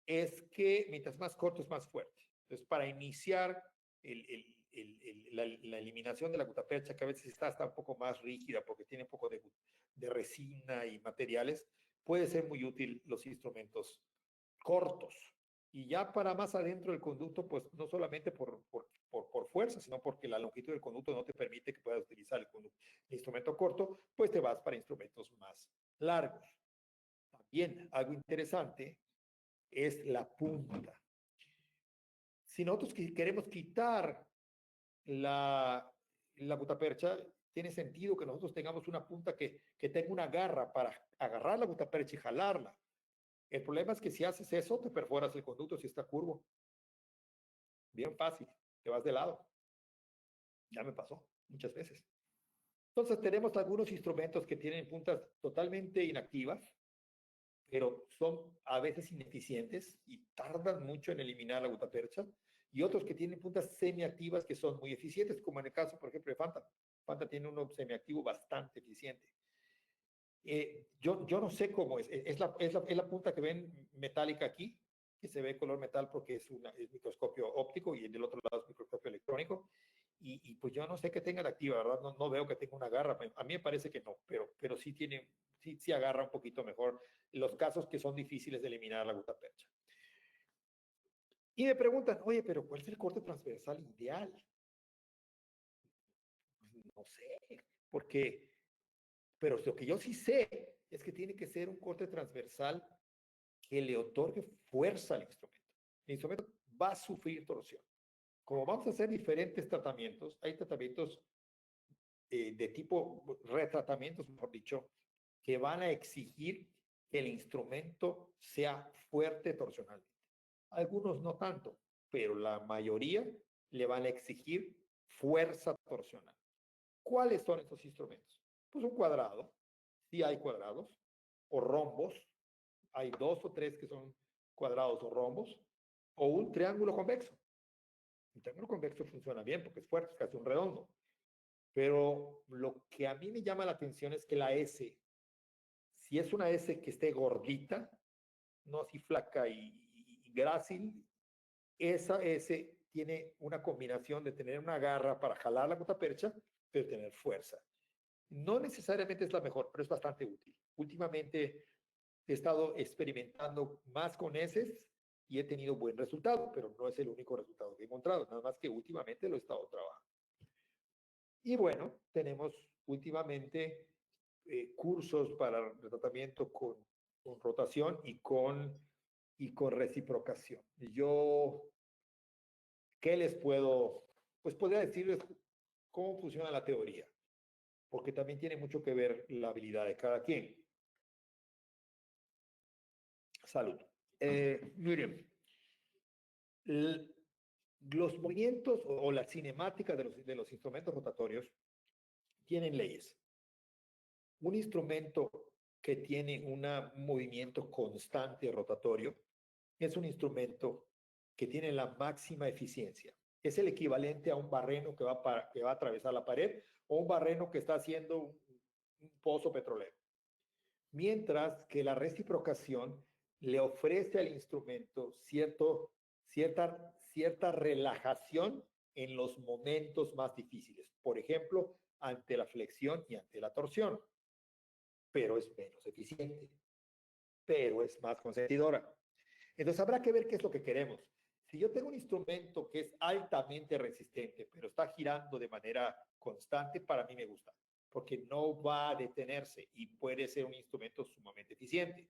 es que mientras más corto es más fuerte. Entonces, para iniciar la eliminación de la gutapercha, que a veces está un poco más rígida porque tiene un poco de resina y materiales, puede ser muy útil los instrumentos cortos. Y ya para más adentro del conducto, pues no solamente por fuerza, sino porque la longitud del conducto no te permite que puedas utilizar el instrumento corto, pues te vas para instrumentos más largos. También algo interesante es la punta. Si nosotros queremos quitar la gutapercha, tiene sentido que nosotros tengamos una punta que tenga una garra para agarrar la gutapercha y jalarla. El problema es que si haces eso, te perforas el conducto si está curvo. Bien fácil, te vas de lado. Ya me pasó muchas veces. Entonces tenemos algunos instrumentos que tienen puntas totalmente inactivas, pero son a veces ineficientes y tardan mucho en eliminar la gutapercha, y otros que tienen puntas semiactivas que son muy eficientes, como en el caso, por ejemplo, de Fanta. Fanta tiene uno semiactivo bastante eficiente. Yo no sé cómo es la punta que ven metálica aquí, que se ve color metal porque es microscopio óptico y del otro lado es microscopio electrónico. Y pues yo no sé que tenga de activa, ¿verdad? No veo que tenga una garra. A mí me parece que no, pero sí tiene, sí agarra un poquito mejor los casos que son difíciles de eliminar la gutapercha. Y me preguntan, oye, pero ¿cuál es el corte transversal ideal? Pues no sé, porque, pero lo que yo sí sé es que tiene que ser un corte transversal que le otorgue fuerza al instrumento. El instrumento va a sufrir torsión. Como vamos a hacer diferentes tratamientos, hay tratamientos de tipo retratamientos, mejor dicho, que van a exigir que el instrumento sea fuerte torsionalmente. Algunos no tanto, pero la mayoría le van a exigir fuerza torsional. ¿Cuáles son estos instrumentos? Pues un cuadrado, si hay cuadrados, o rombos, hay 2 o 3 que son cuadrados o rombos, o un triángulo convexo. Un triángulo convexo funciona bien porque es fuerte, es casi un redondo. Pero lo que a mí me llama la atención es que la S, si es una S que esté gordita, no así flaca y grácil, esa S tiene una combinación de tener una garra para jalar la gutapercha, pero tener fuerza. No necesariamente es la mejor, pero es bastante útil. Últimamente he estado experimentando más con S y he tenido buen resultado, pero no es el único resultado que he encontrado, nada más que últimamente lo he estado trabajando. Y bueno, tenemos últimamente cursos para tratamiento con rotación y con reciprocación. Yo, ¿qué les puedo? Pues podría decirles cómo funciona la teoría, porque también tiene mucho que ver la habilidad de cada quien. Salud. Miren, los movimientos o la cinemática de los instrumentos rotatorios tienen leyes. Un instrumento que tiene un movimiento constante rotatorio es un instrumento que tiene la máxima eficiencia. Es el equivalente a un barreno que va a atravesar la pared o un barreno que está haciendo un pozo petrolero. Mientras que la reciprocación le ofrece al instrumento cierta relajación en los momentos más difíciles. Por ejemplo, ante la flexión y ante la torsión. Pero es menos eficiente, pero es más consentidora. Entonces habrá que ver qué es lo que queremos. Si yo tengo un instrumento que es altamente resistente, pero está girando de manera constante, para mí me gusta, porque no va a detenerse y puede ser un instrumento sumamente eficiente.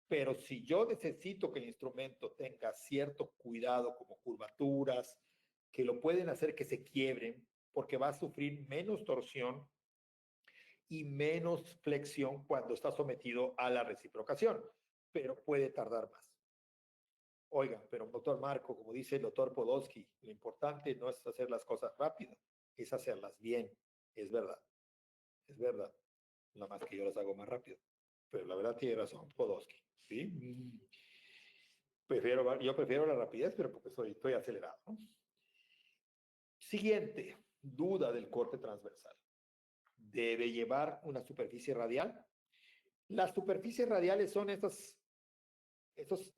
Pero si yo necesito que el instrumento tenga cierto cuidado, como curvaturas, que lo pueden hacer que se quiebren, porque va a sufrir menos torsión y menos flexión cuando está sometido a la reciprocación, pero puede tardar más. Oigan, pero doctor Marco, como dice el doctor Podolsky, lo importante no es hacer las cosas rápido, es hacerlas bien. Es verdad, es verdad. Nada más que yo las hago más rápido. Pero la verdad tiene razón Podolsky, ¿sí? Yo prefiero la rapidez, pero porque estoy acelerado, ¿no? Siguiente, duda del corte transversal. ¿Debe llevar una superficie radial? Las superficies radiales son estos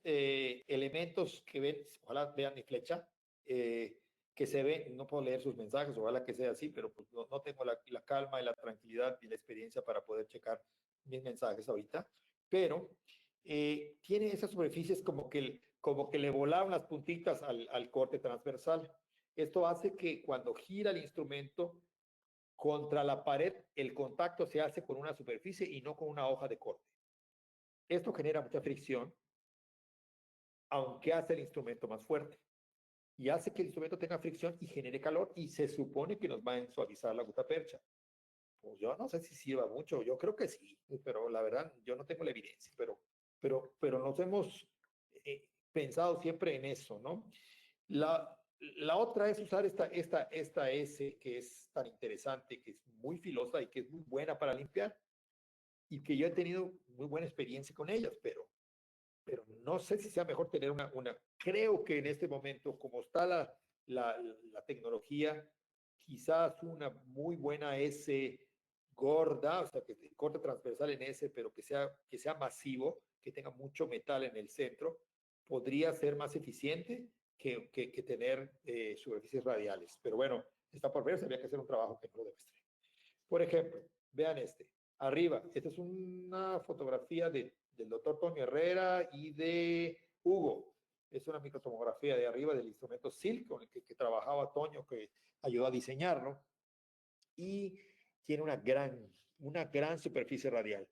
elementos que ven, ojalá vean mi flecha, que se ven, no puedo leer sus mensajes, ojalá que sea así, pero pues no tengo la calma y la tranquilidad y la experiencia para poder checar mis mensajes ahorita. pero tiene esas superficies como que le volaron las puntitas al corte transversal. Esto hace que cuando gira el instrumento contra la pared, el contacto se hace con una superficie y no con una hoja de corte. Esto genera mucha fricción, aunque hace el instrumento más fuerte. Y hace que el instrumento tenga fricción y genere calor, y se supone que nos va a suavizar la gutapercha. Pues yo no sé si sirva mucho, yo creo que sí, pero la verdad yo no tengo la evidencia, pero nos hemos pensado siempre en eso, ¿no? La otra es usar esta S que es tan interesante, que es muy filosa y que es muy buena para limpiar, y que yo he tenido muy buena experiencia con ellas, pero no sé si sea mejor tener creo que en este momento, como está la tecnología, quizás una muy buena S gorda, o sea, que corte transversal en S, pero que sea masivo, que tenga mucho metal en el centro, podría ser más eficiente que tener superficies radiales. Pero bueno, está por ver, habría que hacer un trabajo que no lo demuestre. Por ejemplo, vean este. Arriba, esta es una fotografía del doctor Toño Herrera y de Hugo. Es una microtomografía de arriba del instrumento SILC con el que trabajaba Toño, que ayudó a diseñarlo. Y tiene una gran superficie radial.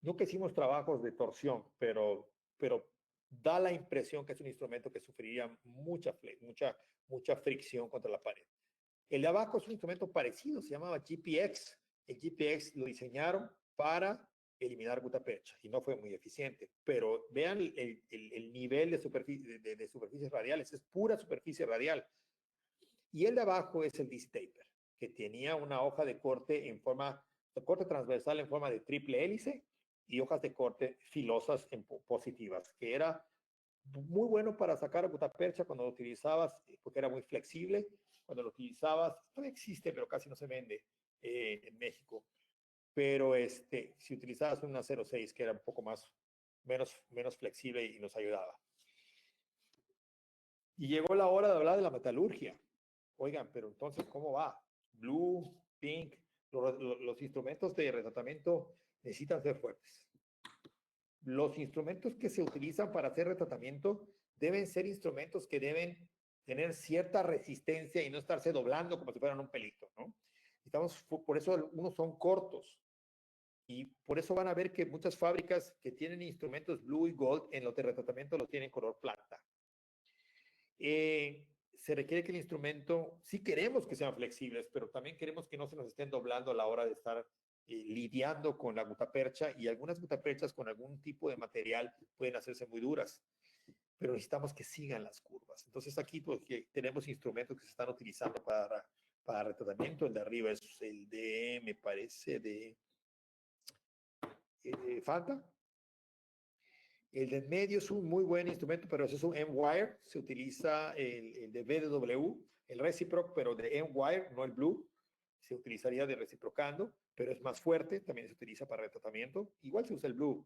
Nunca hicimos trabajos de torsión, pero da la impresión que es un instrumento que sufriría mucha fricción contra la pared. El de abajo es un instrumento parecido, se llamaba GPX. El GPX lo diseñaron para eliminar gutapercha y no fue muy eficiente, pero vean el nivel de superficies radiales, es pura superficie radial. Y el de abajo es el disc taper, que tenía una hoja de corte de corte transversal en forma de triple hélice y hojas de corte filosas positivas, que era muy bueno para sacar gutapercha cuando lo utilizabas, porque era muy flexible. Cuando lo utilizabas, todavía existe, pero casi no se vende en México. Pero si utilizabas una 06, que era un poco menos flexible y nos ayudaba. Y llegó la hora de hablar de la metalurgia. Oigan, pero entonces, ¿cómo va? Blue, pink, los instrumentos de retratamiento necesitan ser fuertes. Los instrumentos que se utilizan para hacer retratamiento deben ser instrumentos que deben tener cierta resistencia y no estarse doblando como si fueran un pelito, ¿no? Por eso algunos son cortos. Y por eso van a ver que muchas fábricas que tienen instrumentos blue y gold en los de retratamiento los tienen color plata. Se requiere que el instrumento, sí queremos que sean flexibles, pero también queremos que no se nos estén doblando a la hora de estar lidiando con la gutapercha, y algunas gutaperchas con algún tipo de material pueden hacerse muy duras, pero necesitamos que sigan las curvas. Entonces aquí pues, tenemos instrumentos que se están utilizando para retratamiento. El de arriba es el de, me parece, de Fanta. El de en medio es un muy buen instrumento, pero ese es un M-Wire. Se utiliza el de BDW, el Reciproc, pero de M-Wire, no el Blue. Se utilizaría de reciprocando, pero es más fuerte. También se utiliza para retratamiento. Igual se usa el Blue.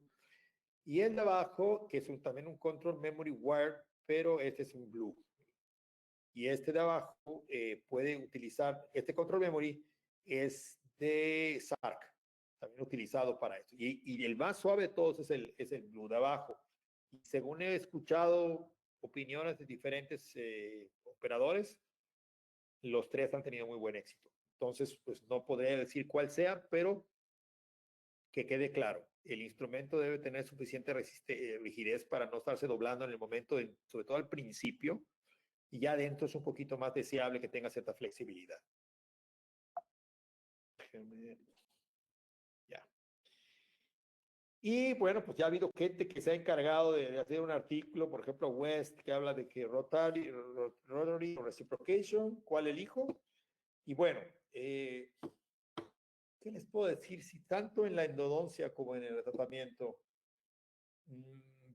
Y el de abajo, que es también un Control Memory Wire, pero este es un Blue. Y este de abajo puede utilizar, este Control Memory es de SARC, también utilizado para esto. Y el más suave de todos es el Blue de abajo. Y según he escuchado opiniones de diferentes operadores, los tres han tenido muy buen éxito. Entonces, pues no podría decir cuál sea, pero que quede claro, el instrumento debe tener suficiente rigidez para no estarse doblando en el momento, sobre todo al principio, y ya adentro es un poquito más deseable que tenga cierta flexibilidad. Ya. Y bueno, pues ya ha habido gente que se ha encargado de hacer un artículo, por ejemplo, West, que habla de que rotary o reciprocation, ¿cuál elijo? Y bueno, ¿qué les puedo decir? Si tanto en la endodoncia como en el tratamiento,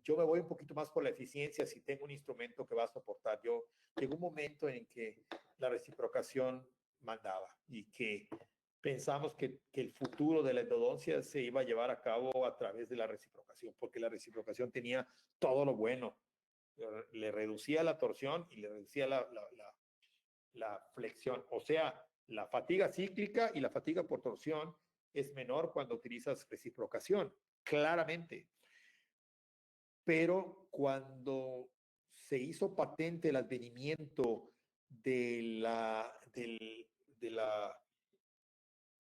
yo me voy un poquito más por la eficiencia si tengo un instrumento que va a soportar. Llegó un momento en que la reciprocación mandaba y que pensamos que el futuro de la endodoncia se iba a llevar a cabo a través de la reciprocación, porque la reciprocación tenía todo lo bueno. Le reducía la torsión y le reducía la flexión. O sea, la fatiga cíclica y la fatiga por torsión es menor cuando utilizas reciprocación, claramente. pero cuando se hizo patente el advenimiento de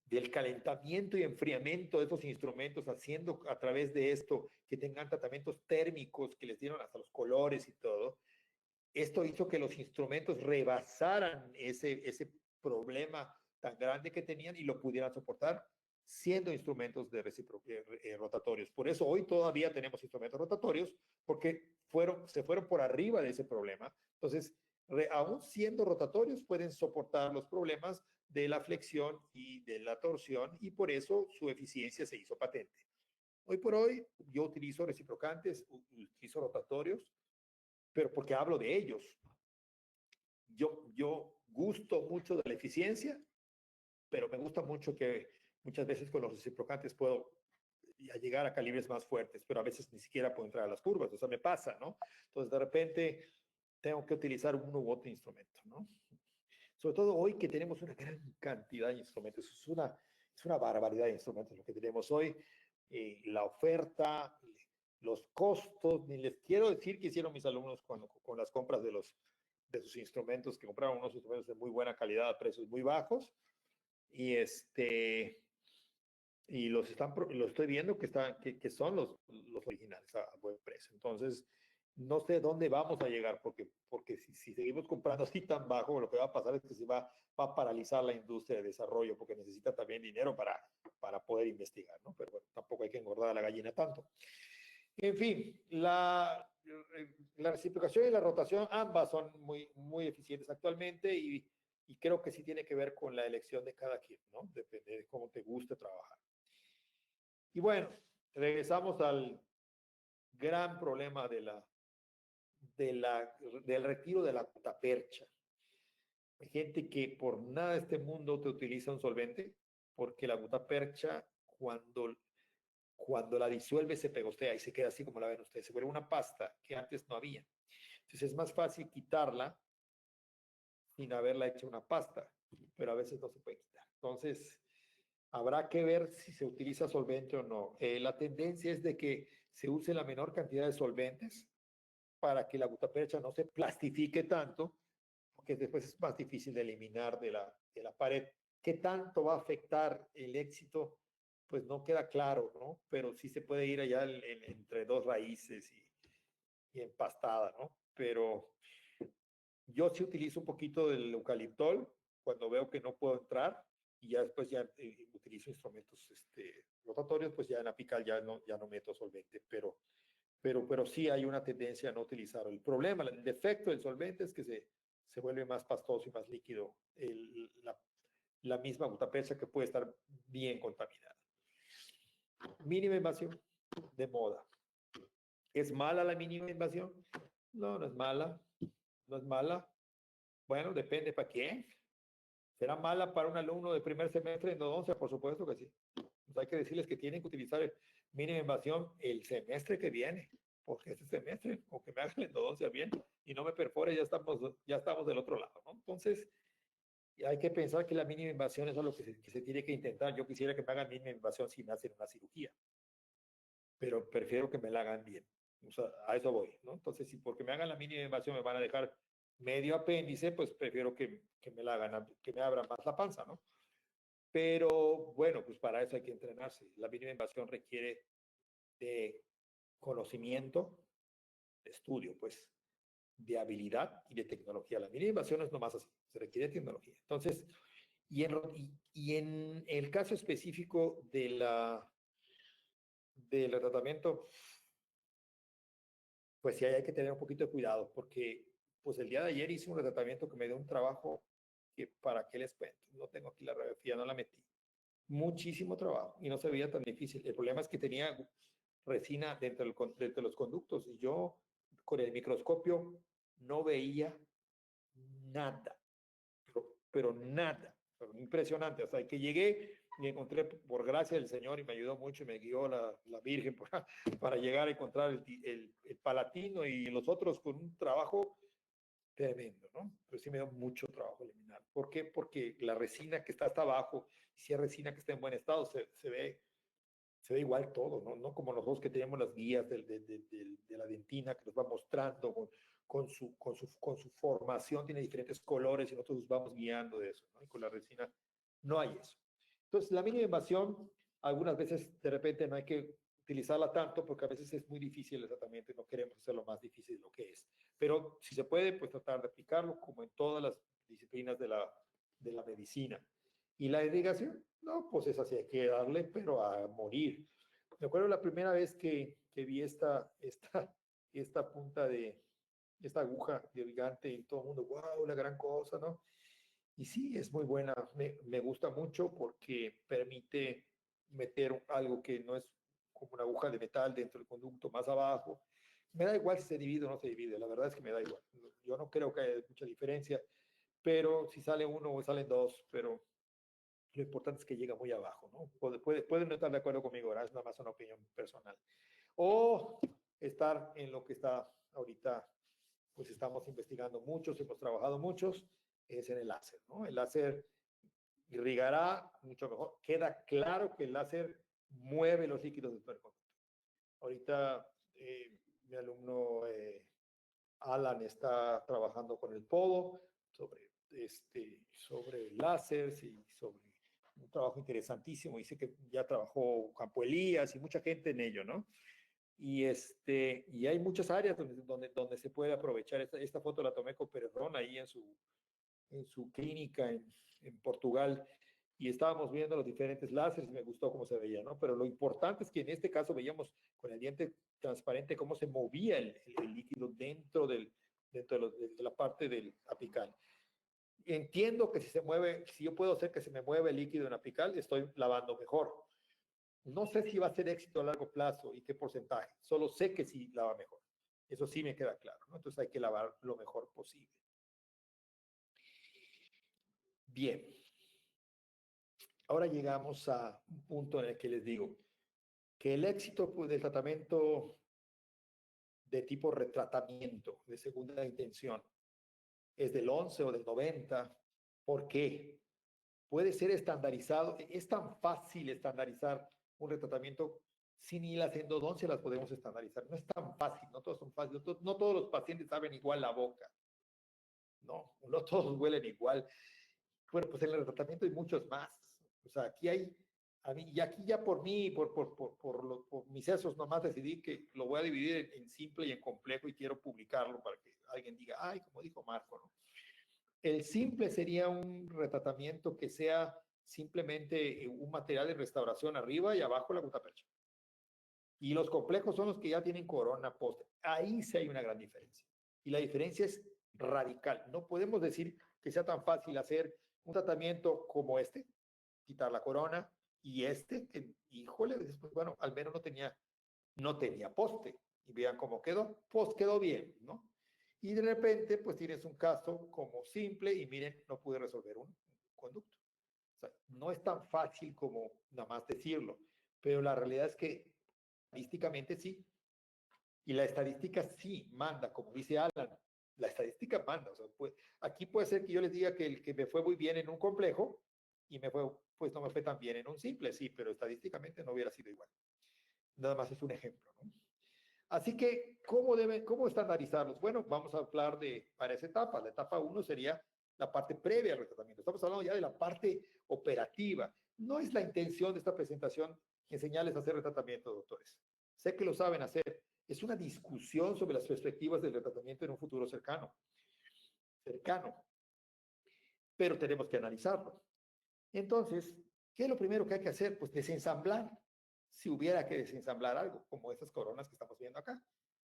del calentamiento y enfriamiento de estos instrumentos, haciendo a través de esto que tengan tratamientos térmicos que les dieron hasta los colores y todo, esto hizo que los instrumentos rebasaran ese problema tan grande que tenían y lo pudieran soportar siendo instrumentos de rotatorios. Por eso hoy todavía tenemos instrumentos rotatorios porque se fueron por arriba de ese problema. Entonces, aún siendo rotatorios, pueden soportar los problemas de la flexión y de la torsión y por eso su eficiencia se hizo patente. Hoy por hoy yo utilizo reciprocantes, utilizo rotatorios, pero porque hablo de ellos. Yo gusto mucho de la eficiencia, pero me gusta mucho que muchas veces con los reciprocantes puedo llegar a calibres más fuertes, pero a veces ni siquiera puedo entrar a las curvas, o sea, me pasa, ¿no? Entonces, de repente, tengo que utilizar uno u otro instrumento, ¿no? Sobre todo hoy que tenemos una gran cantidad de instrumentos, es una barbaridad de instrumentos lo que tenemos hoy, la oferta, los costos, ni les quiero decir que hicieron mis alumnos con las compras de sus instrumentos, que compraron unos instrumentos de muy buena calidad a precios muy bajos, y y los estoy viendo que son los originales a buen precio. Entonces, no sé dónde vamos a llegar, porque si seguimos comprando así tan bajo, lo que va a pasar es que va a paralizar la industria de desarrollo, porque necesita también dinero para poder investigar, ¿no? Pero bueno, tampoco hay que engordar a la gallina tanto. En fin, la reciprocación y la rotación, ambas son muy eficientes actualmente y creo que sí tiene que ver con la elección de cada quien, ¿no? Depende de cómo te guste trabajar. Y bueno, regresamos al gran problema del retiro de la gutapercha. Hay gente que por nada de este mundo te utiliza un solvente, porque la gutapercha, cuando la disuelve, se pegostea y se queda así como la ven ustedes. Se vuelve una pasta que antes no había. Entonces es más fácil quitarla sin haberla hecho una pasta, pero a veces no se puede quitar. Entonces, habrá que ver si se utiliza solvente o no. La tendencia es de que se use la menor cantidad de solventes para que la gutapercha no se plastifique tanto, porque después es más difícil de eliminar de la pared. ¿Qué tanto va a afectar el éxito? Pues no queda claro, ¿no? Pero sí se puede ir allá entre dos raíces y empastada, ¿no? Pero yo sí utilizo un poquito del eucaliptol cuando veo que no puedo entrar y ya después ya utilizo instrumentos rotatorios, pues ya en apical ya no meto solvente, pero sí hay una tendencia a no utilizarlo. El problema, el defecto del solvente es que se vuelve más pastoso y más líquido la misma gutapercha que puede estar bien contaminada. Mínima invasión de moda. ¿Es mala la mínima invasión? No, no es mala. No es mala. Bueno, depende para quién. ¿Será mala para un alumno de primer semestre de endodoncia? Por supuesto que sí. Pues hay que decirles que tienen que utilizar mínima invasión el semestre que viene, porque este semestre, o que me hagan la endodoncia bien y no me perfore, ya estamos del otro lado, ¿no? Entonces, hay que pensar que la mínima invasión es algo que se tiene que intentar. Yo quisiera que me hagan mínima invasión sin hacer una cirugía, pero prefiero que me la hagan bien. O sea, a eso voy, ¿no? Entonces, si porque me hagan la mínima invasión me van a dejar medio apéndice, pues prefiero que me la hagan, que me abran más la panza, ¿no? Pero bueno, pues para eso hay que entrenarse. La mínima invasión requiere de conocimiento, de estudio, pues, de habilidad y de tecnología. La mínima invasión es nomás así, se requiere tecnología. Entonces, y en el caso específico del tratamiento, pues sí hay que tener un poquito de cuidado, porque pues el día de ayer hice un tratamiento que me dio un trabajo que para qué les cuento. No tengo aquí la radiografía, no la metí. Muchísimo trabajo y no se veía tan difícil. El problema es que tenía resina dentro de los conductos y yo con el microscopio no veía nada, pero nada. Impresionante. O sea, que llegué y encontré, por gracia del Señor, y me ayudó mucho, y me guió la Virgen para llegar a encontrar el palatino y los otros con un trabajo tremendo, ¿no? Pero sí me dio mucho trabajo eliminar. ¿Por qué? Porque la resina que está hasta abajo, si es resina que está en buen estado, se se ve igual todo, ¿no? No como nosotros que tenemos las guías de la dentina que nos va mostrando con su formación, tiene diferentes colores y nosotros vamos guiando de eso, ¿no? Y con la resina no hay eso. Entonces, la mínima invasión, algunas veces de repente no hay que utilizarla tanto porque a veces es muy difícil el tratamiento y no queremos hacerlo más difícil de lo que es. Pero si se puede, pues tratar de aplicarlo como en todas las disciplinas de la medicina. ¿Y la irrigación? No, pues esa sí hay que darle, pero a morir. Me acuerdo la primera vez que vi esta punta de, esta aguja de irrigante y todo el mundo, wow, la gran cosa, ¿no? Y sí, es muy buena, me gusta mucho porque permite meter algo que no es como una aguja de metal dentro del conducto más abajo. Me da igual si se divide o no se divide, la verdad es que me da igual. Yo no creo que haya mucha diferencia, pero si sale uno o salen dos, pero lo importante es que llega muy abajo, ¿no? Pueden no estar de acuerdo conmigo, ¿verdad? Es nada más una opinión personal. O estar en lo que está ahorita, pues estamos investigando muchos, hemos trabajado muchos, es en el láser, ¿no? El láser irrigará mucho mejor. Queda claro que el láser mueve los líquidos del cuerpo. Ahorita mi alumno Alan está trabajando con el podo sobre láseres y sobre un trabajo interesantísimo. Dice que ya trabajó Campo Elías y mucha gente en ello, ¿no? Y hay muchas áreas donde se puede aprovechar. Esta foto la tomé con Perrón ahí en su clínica en Portugal y estábamos viendo los diferentes láseres y me gustó cómo se veía, ¿no? Pero lo importante es que en este caso veíamos con el diente transparente cómo se movía el líquido dentro de la parte del apical. Entiendo que si se mueve, si yo puedo hacer que se me mueva el líquido en apical, estoy lavando mejor. No sé si va a ser éxito a largo plazo y qué porcentaje, solo sé que sí lava mejor. Eso sí me queda claro, ¿no? Entonces hay que lavar lo mejor posible. Bien, ahora llegamos a un punto en el que les digo que el éxito del tratamiento de tipo retratamiento de segunda intención es del 11 o del 90. ¿Por qué? Puede ser estandarizado. Es tan fácil estandarizar un retratamiento si ni las endodoncias las podemos estandarizar. No es tan fácil, no todos son fáciles. No todos los pacientes saben igual la boca. No todos huelen igual. Bueno, pues en el retratamiento hay muchos más. O sea, aquí hay, y aquí ya por mí, por mis sesos, nomás decidí que lo voy a dividir en simple y en complejo y quiero publicarlo para que alguien diga, ay, como dijo Marco, ¿no? El simple sería un retratamiento que sea simplemente un material de restauración arriba y abajo la gutapercha. Y los complejos son los que ya tienen corona poste. Ahí sí hay una gran diferencia. Y la diferencia es radical. No podemos decir que sea tan fácil hacer un tratamiento como este, quitar la corona, y que, híjole, después, bueno, al menos no tenía poste. Y vean cómo quedó, pues quedó bien, ¿no? Y de repente, pues tienes un caso como simple y miren, no pude resolver un conducto. O sea, no es tan fácil como nada más decirlo, pero la realidad es que estadísticamente sí. Y la estadística sí manda, como dice Alan, la estadística manda. O sea, aquí puede ser que yo les diga que el que me fue muy bien en un complejo y pues no me fue tan bien en un simple, sí, pero estadísticamente no hubiera sido igual. Nada más es un ejemplo, ¿no? Así que, ¿cómo estandarizarlos? Bueno, vamos a hablar de varias etapas. La etapa 1 sería la parte previa al tratamiento. Estamos hablando ya de la parte operativa. No es la intención de esta presentación enseñarles a hacer retratamiento, doctores. Sé que lo saben hacer. Es una discusión sobre las perspectivas del retratamiento en un futuro cercano. Pero tenemos que analizarlo. Entonces, ¿qué es lo primero que hay que hacer? Pues desensamblar, si hubiera que desensamblar algo, como estas coronas que estamos viendo acá.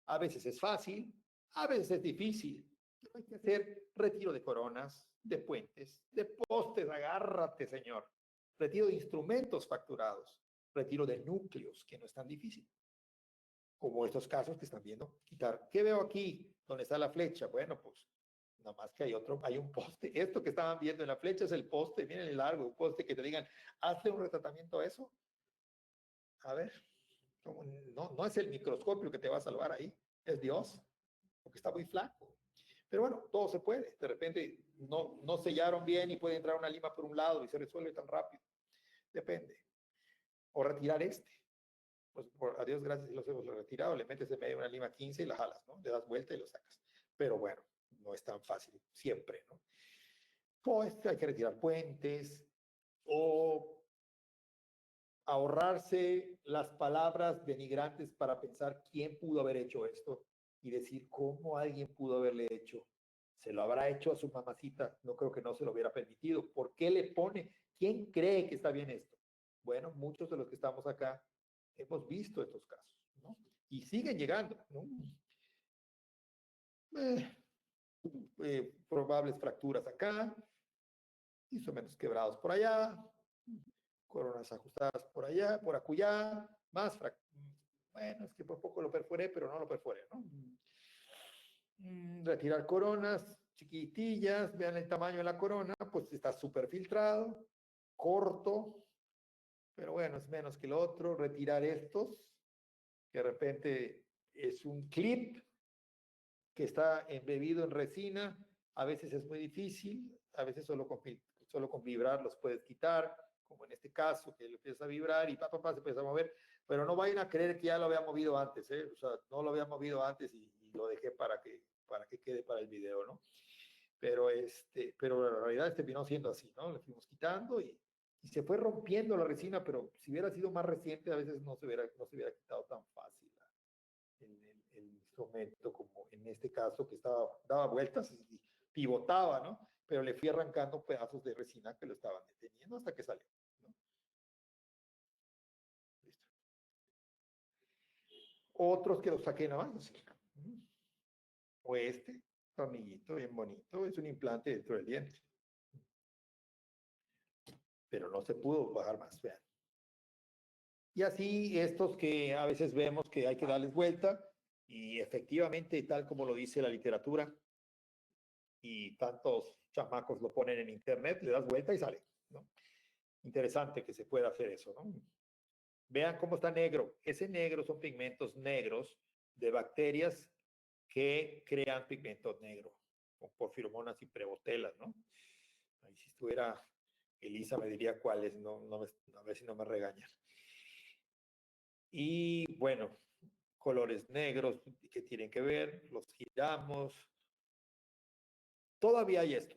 A veces es fácil, a veces es difícil. Hay que hacer retiro de coronas, de puentes, de postes, agárrate, señor. Retiro de instrumentos facturados, retiro de núcleos, que no es tan difícil. Como estos casos que están viendo, quitar. ¿Qué veo aquí? ¿Dónde está la flecha? Bueno, pues nada más que hay un poste. Esto que estaban viendo en la flecha es el poste, miren el largo, un poste que te digan, hazle un retratamiento a eso. A ver, no es el microscopio que te va a salvar ahí, es Dios, porque está muy flaco. Pero bueno, todo se puede. De repente no sellaron bien y puede entrar una lima por un lado y se resuelve tan rápido. Depende. O retirar este. pues a Dios gracias los hemos retirado, le metes en medio una lima 15 y la jalas, ¿no? Le das vuelta y lo sacas. Pero bueno, no es tan fácil siempre, ¿no? Pues hay que retirar puentes o ahorrarse las palabras denigrantes para pensar quién pudo haber hecho esto y decir cómo alguien pudo haberle hecho. Se lo habrá hecho a su mamacita, no creo que no se lo hubiera permitido. ¿Por qué le pone? ¿Quién cree que está bien esto? Bueno, muchos de los que estamos acá hemos visto estos casos, ¿no? Y siguen llegando, ¿no? Probables fracturas acá, hizo menos quebrados por allá, coronas ajustadas por allá, por acullá, más bueno, es que por poco lo perforé, pero no lo perforé, ¿no? Retirar coronas chiquitillas, vean el tamaño de la corona, pues está súper filtrado, corto, pero bueno, es menos que el otro. Retirar estos, que de repente es un clip que está embebido en resina, a veces es muy difícil, a veces solo con vibrar los puedes quitar, como en este caso, que lo empieza a vibrar y se empieza a mover, pero no vayan a creer que ya lo había movido antes, ¿eh? O sea, no lo había movido antes y lo dejé para que quede para el video, ¿no? Pero en realidad vino siendo así, ¿no? Le fuimos quitando y se fue rompiendo la resina, pero si hubiera sido más reciente, a veces no se hubiera quitado tan fácil el instrumento, como en este caso que daba vueltas y pivotaba, ¿no? Pero le fui arrancando pedazos de resina que lo estaban deteniendo hasta que salió, ¿no? Listo. Otros que los saqué nada más, así. O tornillito bien bonito, es un implante dentro del diente. Pero no se pudo bajar más, vean. Y así estos que a veces vemos que hay que darles vuelta y efectivamente, tal como lo dice la literatura y tantos chamacos lo ponen en internet, le das vuelta y sale, ¿no? Interesante que se pueda hacer eso, ¿no? Vean cómo está negro. Ese negro son pigmentos negros de bacterias que crean pigmento negro, con porfiromonas y prebotelas, ¿no? Ahí si estuviera Elisa me diría cuáles, a ver si no me regañan. Y bueno, colores negros que tienen que ver, los giramos. Todavía hay esto.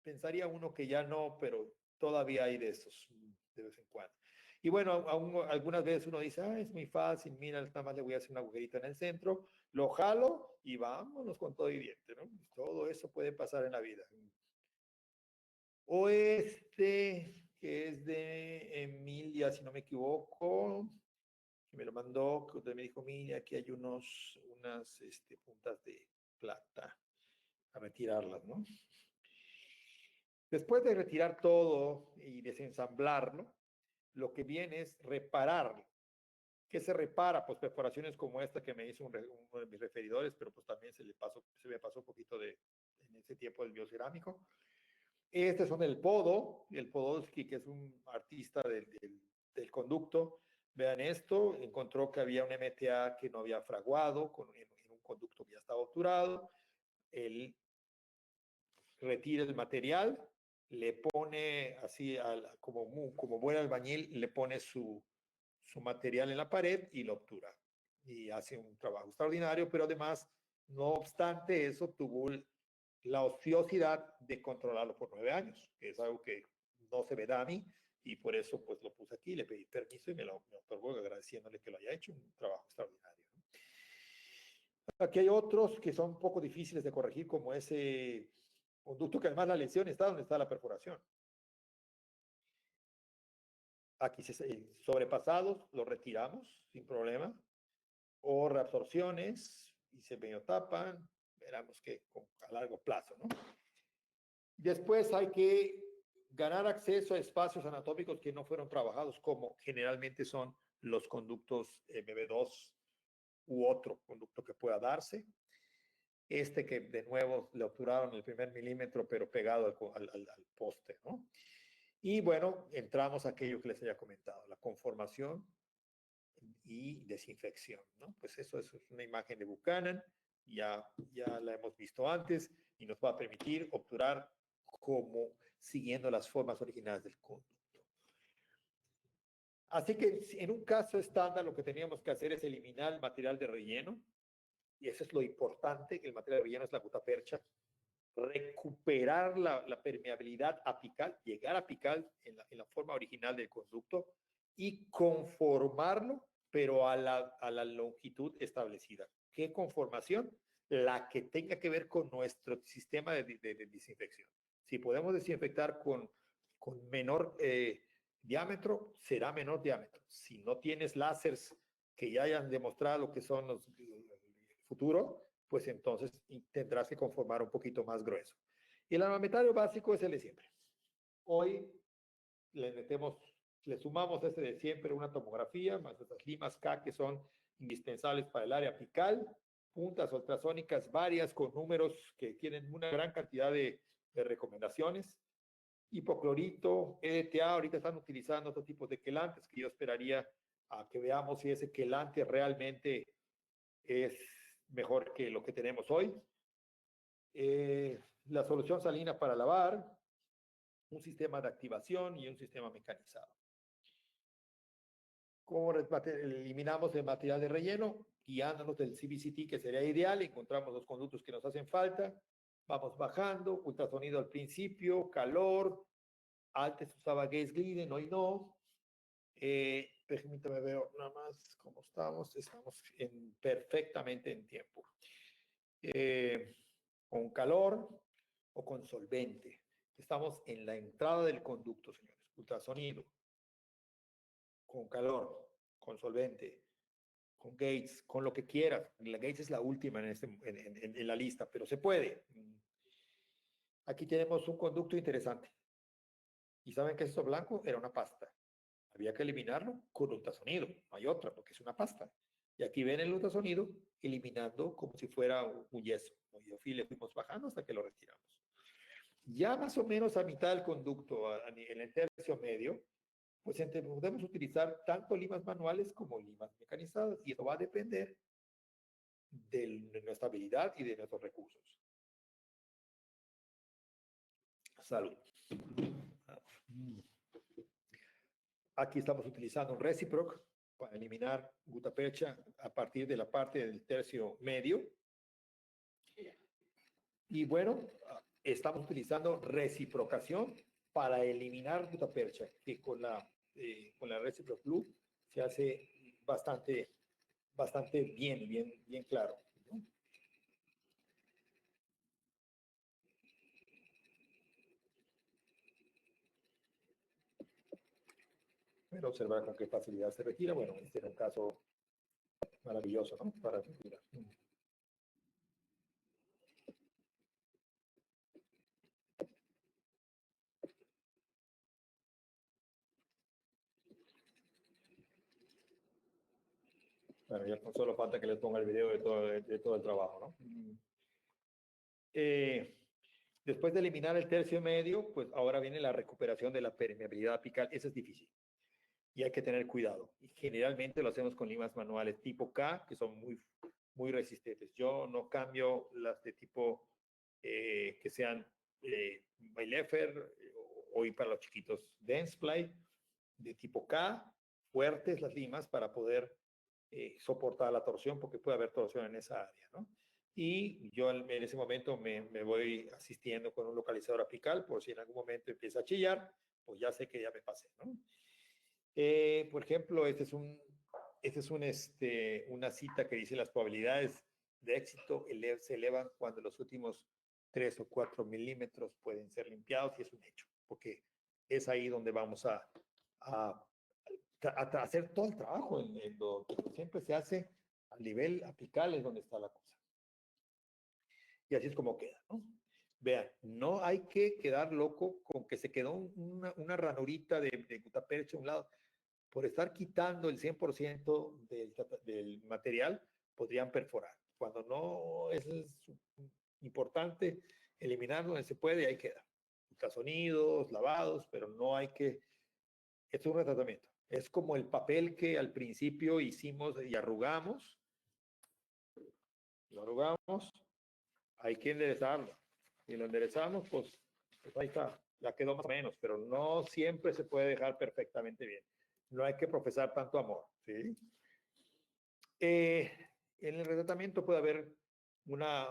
Pensaría uno que ya no, pero todavía hay de esos de vez en cuando. Y bueno, algunas veces uno dice, es muy fácil, mira, nada más le voy a hacer una agujerita en el centro, lo jalo y vámonos con todo y diente, ¿no? Todo eso puede pasar en la vida. O que es de Emilia, si no me equivoco, que me lo mandó, que usted me dijo, mira, aquí hay unas puntas de plata, a retirarlas, ¿no? Después de retirar todo y desensamblarlo, lo que viene es repararlo. ¿Qué se repara? Pues perforaciones como esta que me hizo uno de mis referidores, pero pues también se me pasó un poquito en ese tiempo del biocerámico. Son el Podolsky, que es un artista del conducto. Vean esto, encontró que había un MTA que no había fraguado en un conducto que ya estaba obturado. Él retira el material, le pone así, como buen albañil, le pone su material en la pared y lo obtura. Y hace un trabajo extraordinario, pero además, no obstante eso, tuvo la ociosidad de controlarlo por 9 años, que es algo que no se me da a mí, y por eso pues lo puse aquí, le pedí permiso y me otorgó agradeciéndole que lo haya hecho, un trabajo extraordinario. Aquí hay otros que son un poco difíciles de corregir, como ese conducto que además la lesión está donde está la perforación. Aquí sobrepasados los retiramos sin problema, o reabsorciones y se medio tapan, veremos que a largo plazo, ¿no? Después hay que ganar acceso a espacios anatómicos que no fueron trabajados, como generalmente son los conductos MB2 u otro conducto que pueda darse. Que de nuevo le obturaron el primer milímetro, pero pegado al poste, ¿no? Y bueno, entramos a aquello que les había comentado, la conformación y desinfección, ¿no? Pues eso es una imagen de Buchanan, ya la hemos visto antes y nos va a permitir obturar como siguiendo las formas originales del conducto. Así que en un caso estándar lo que teníamos que hacer es eliminar el material de relleno, y eso es lo importante, que el material de relleno es la gutapercha, recuperar la permeabilidad apical, llegar a apical en la forma original del conducto y conformarlo, pero a la longitud establecida. ¿Qué conformación? La que tenga que ver con nuestro sistema de desinfección. Si podemos desinfectar con menor diámetro, será menor diámetro. Si no tienes láseres que ya hayan demostrado que son los futuro, pues entonces tendrás que conformar un poquito más grueso. Y el armamentario básico es el de siempre. Hoy le sumamos ese de siempre, una tomografía, más estas limas K que son indispensables para el área apical, puntas ultrasónicas varias con números que tienen una gran cantidad de recomendaciones, hipoclorito, EDTA, ahorita están utilizando otro tipo de quelantes que yo esperaría a que veamos si ese quelante realmente es mejor que lo que tenemos hoy. La solución salina para lavar, un sistema de activación y un sistema mecanizado. ¿Cómo eliminamos el material de relleno? Guiándonos del CBCT, que sería ideal, encontramos los conductos que nos hacen falta, vamos bajando, ultrasonido al principio, calor, antes usaba Gaze Gliden, hoy no. Permítame ver nada más cómo estamos perfectamente en tiempo. Con calor o con solvente. Estamos en la entrada del conducto, señores. Ultrasonido, con calor, con solvente, con Gates, con lo que quieras. La Gates es la última en la lista, pero se puede. Aquí tenemos un conducto interesante. ¿Y saben qué es eso blanco? Era una pasta. Había que eliminarlo con ultrasonido. No hay otra, porque es una pasta. Y aquí ven el ultrasonido eliminando como si fuera un yeso. Y le fuimos bajando hasta que lo retiramos. Ya más o menos a mitad del conducto, en el tercio medio, pues podemos utilizar tanto limas manuales como limas mecanizadas. Y eso va a depender de nuestra habilidad y de nuestros recursos. Salud. Aquí estamos utilizando un reciproc para eliminar gutapercha a partir de la parte del tercio medio. Y bueno, estamos utilizando reciprocación para eliminar gutapercha, que con la Reciproc Blue se hace bastante bien claro, ¿no? Pero observar con qué facilidad se retira. Bueno, este era un caso maravilloso, ¿no? Para retirar. Bueno, ya solo falta que les ponga el video de todo el trabajo, ¿no? Después de eliminar el tercio medio, pues ahora viene la recuperación de la permeabilidad apical. Eso es difícil y hay que tener cuidado. Y generalmente lo hacemos con limas manuales tipo K, que son muy resistentes. Yo no cambio las de tipo que sean Bilefer o para los chiquitos Densplay, de tipo K, fuertes las limas para poder soportar la torsión, porque puede haber torsión en esa área, ¿no? Y yo en ese momento me voy asistiendo con un localizador apical, por si en algún momento empieza a chillar, pues ya sé que ya me pasé, ¿no? Por ejemplo, este es una cita que dice las probabilidades de éxito se elevan cuando los últimos 3 o 4 milímetros pueden ser limpiados, y es un hecho, porque es ahí donde vamos a hacer todo el trabajo, en lo que siempre se hace al nivel apical, es donde está la cosa. Y así es como queda, ¿no? Vean, no hay que quedar loco con que se quedó una ranurita de gutapercha a un lado. Por estar quitando el 100% del material, podrían perforar. Cuando no es importante eliminarlo donde se puede, ahí queda. Ultrasonidos, lavados, pero no hay que... Es un retratamiento. Es como el papel que al principio hicimos y arrugamos. Lo arrugamos, hay que enderezarlo. Y lo enderezamos, pues ahí está. Ya quedó más o menos, pero no siempre se puede dejar perfectamente bien. No hay que profesar tanto amor, ¿sí? En el retratamiento puede haber una,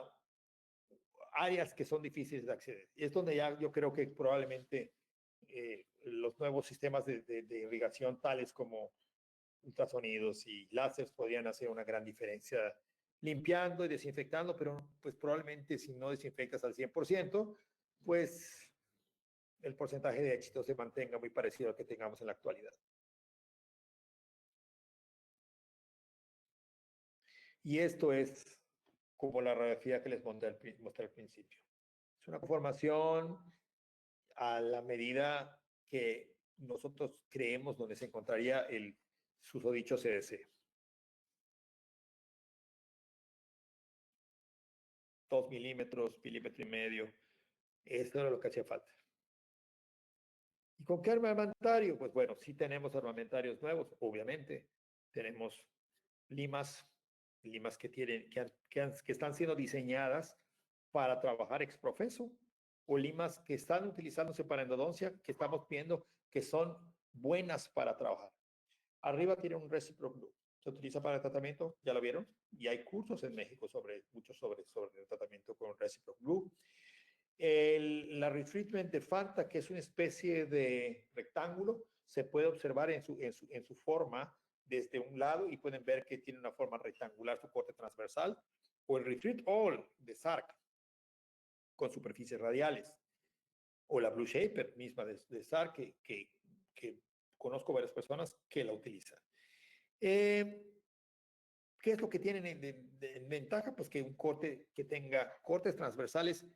áreas que son difíciles de acceder. Y es donde ya yo creo que probablemente los nuevos sistemas de irrigación, tales como ultrasonidos y láseres, podrían hacer una gran diferencia limpiando y desinfectando, pero pues probablemente si no desinfectas al 100%, pues el porcentaje de éxito se mantenga muy parecido al que tengamos en la actualidad. Y esto es como la radiografía que les mostré al principio. Es una conformación a la medida que nosotros creemos donde se encontraría el susodicho CDC. 2 milímetros, milímetro y medio. Eso era lo que hacía falta. ¿Y con qué armamentario? Pues bueno, sí tenemos armamentarios nuevos, obviamente. Tenemos limas, limas que, tienen, que están siendo diseñadas para trabajar exprofeso, o limas que están utilizándose para endodoncia, que estamos viendo que son buenas para trabajar. Arriba tiene un Recipro Blue. Se utiliza para el tratamiento, ya lo vieron, y hay cursos en México muchos sobre el tratamiento con Recipro Blue. La retreatment de Fanta, que es una especie de rectángulo, se puede observar en su forma desde un lado y pueden ver que tiene una forma rectangular su corte transversal, o el Retreat All de Sark con superficies radiales, o la Blue Shaper misma de Sark, que conozco varias personas que la utilizan. ¿Qué es lo que tienen en ventaja? Pues que un corte que tenga cortes transversales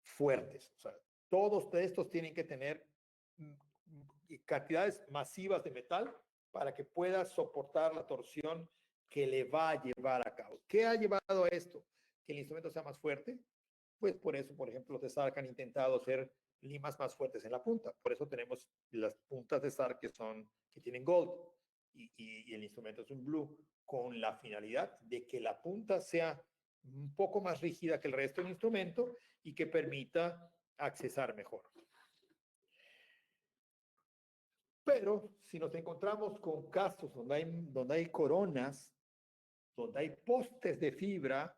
fuertes. O sea, todos estos tienen que tener cantidades masivas de metal para que pueda soportar la torsión que le va a llevar a cabo. ¿Qué ha llevado a esto? Que el instrumento sea más fuerte. Pues por eso, por ejemplo, los de SARC han intentado hacer limas más fuertes en la punta. Por eso tenemos las puntas de SARC que tienen gold y el instrumento es un blue, con la finalidad de que la punta sea un poco más rígida que el resto del instrumento y que permita accesar mejor. Pero si nos encontramos con casos donde hay coronas, donde hay postes de fibra,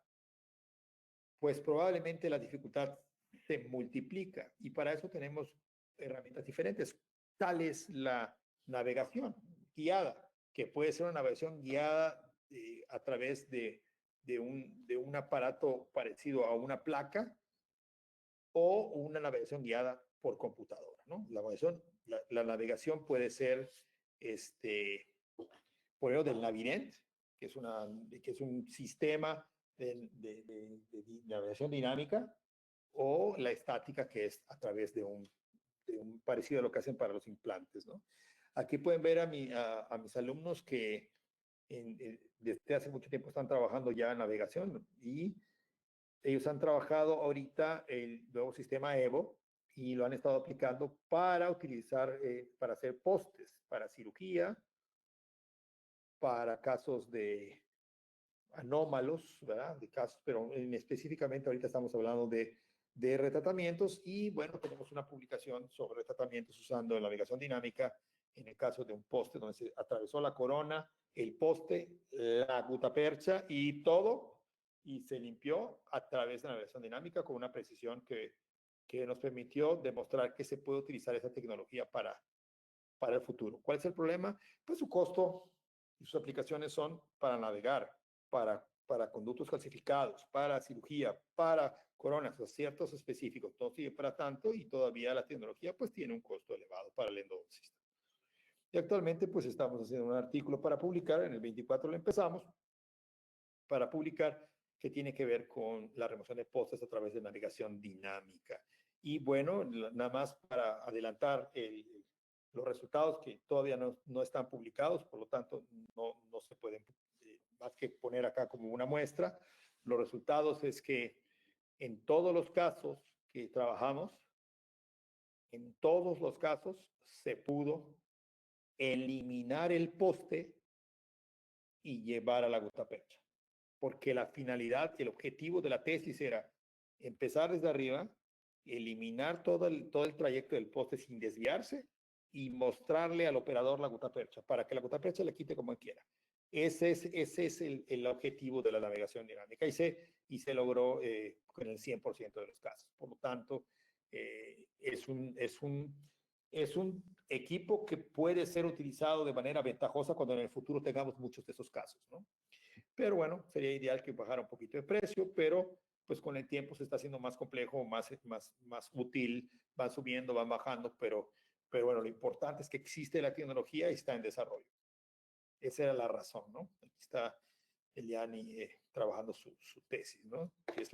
pues probablemente la dificultad se multiplica y para eso tenemos herramientas diferentes. Tal es la navegación guiada, que puede ser una navegación guiada a través de un aparato parecido a una placa o una navegación guiada por computadora, ¿no? La navegación puede ser por medio del Navident, que es un sistema de navegación dinámica, o la estática, que es a través de un parecido a lo que hacen para los implantes, ¿no? Aquí pueden ver a mis alumnos que desde hace mucho tiempo están trabajando ya en navegación y ellos han trabajado ahorita el nuevo sistema Evo y lo han estado aplicando para utilizar, para hacer postes, para cirugía, para casos de anómalos, ¿verdad? De casos, pero específicamente ahorita estamos hablando de retratamientos y bueno, tenemos una publicación sobre retratamientos usando la navegación dinámica en el caso de un poste donde se atravesó la corona, el poste, la gutapercha y todo, y se limpió a través de la navegación dinámica con una precisión que nos permitió demostrar que se puede utilizar esa tecnología para el futuro. ¿Cuál es el problema? Pues su costo y sus aplicaciones son para navegar, para conductos calcificados, para cirugía, para coronas, o ciertos específicos. Todo sigue para tanto y todavía la tecnología pues tiene un costo elevado para el endodoncista. Y actualmente pues estamos haciendo un artículo para publicar, en el 24 lo empezamos, para publicar que tiene que ver con la remoción de postes a través de navegación dinámica. Y bueno, nada más para adelantar los resultados que todavía no están publicados, por lo tanto no se pueden más que poner acá como una muestra. Los resultados es que en todos los casos que trabajamos, en todos los casos se pudo eliminar el poste y llevar a la gutapercha, porque la finalidad, el objetivo de la tesis era empezar desde arriba, eliminar todo el trayecto del poste sin desviarse y mostrarle al operador la gutapercha para que la gutapercha le quite como él quiera. Ese es el objetivo de la navegación dinámica y se logró con el 100% de los casos. Por lo tanto, es un equipo que puede ser utilizado de manera ventajosa cuando en el futuro tengamos muchos de esos casos, ¿no? Pero bueno, sería ideal que bajara un poquito de precio, pero pues con el tiempo se está haciendo más complejo, más útil, van subiendo, van bajando, pero bueno, lo importante es que existe la tecnología y está en desarrollo. Esa era la razón, ¿no? Aquí está Eliani trabajando su tesis, ¿no? Que es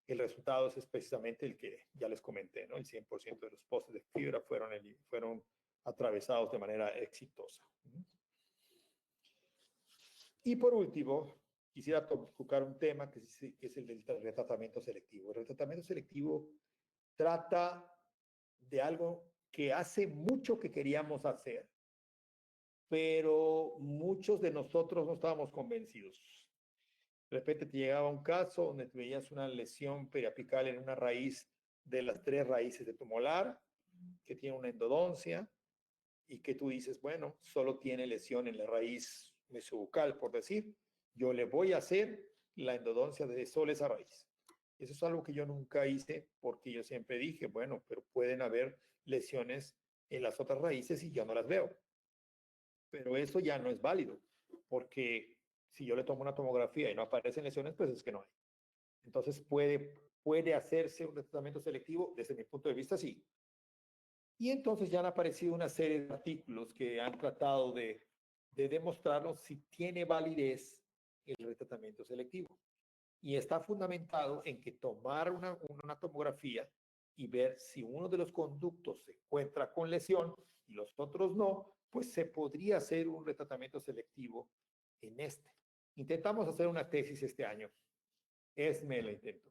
el resultado es precisamente el que ya les comenté, ¿no? El 100% de los postes de fibra fueron atravesados de manera exitosa. Y por último, quisiera tocar un tema que es el del retratamiento selectivo. El retratamiento selectivo trata de algo que hace mucho que queríamos hacer, pero muchos de nosotros no estábamos convencidos. De repente te llegaba un caso donde veías una lesión periapical en una raíz de las 3 raíces de tu molar, que tiene una endodoncia, y que tú dices, bueno, solo tiene lesión en la raíz mesobucal, por decir, yo le voy a hacer la endodoncia de solo esa raíz. Eso es algo que yo nunca hice porque yo siempre dije, bueno, pero pueden haber lesiones en las otras raíces y yo no las veo. Pero eso ya no es válido, porque si yo le tomo una tomografía y no aparecen lesiones, pues es que no hay. Entonces puede hacerse un tratamiento selectivo, desde mi punto de vista, sí. Y entonces ya han aparecido una serie de artículos que han tratado de demostrarnos si tiene validez el retratamiento selectivo. Y está fundamentado en que tomar una tomografía y ver si uno de los conductos se encuentra con lesión y los otros no, pues se podría hacer un retratamiento selectivo en este. Intentamos hacer una tesis este año. Me la intento.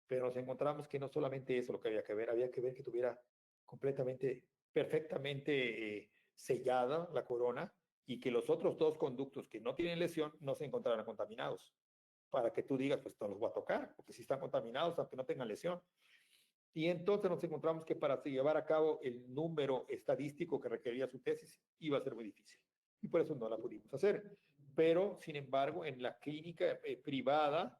Pero nos encontramos que no solamente eso lo que había que ver que tuviera completamente, perfectamente sellada la corona y que los otros 2 conductos que no tienen lesión no se encontraran contaminados. Para que tú digas, pues no los voy a tocar, porque si están contaminados, aunque no tengan lesión. Y entonces nos encontramos que para llevar a cabo el número estadístico que requería su tesis iba a ser muy difícil. Y por eso no la pudimos hacer. Pero, sin embargo, en la clínica privada,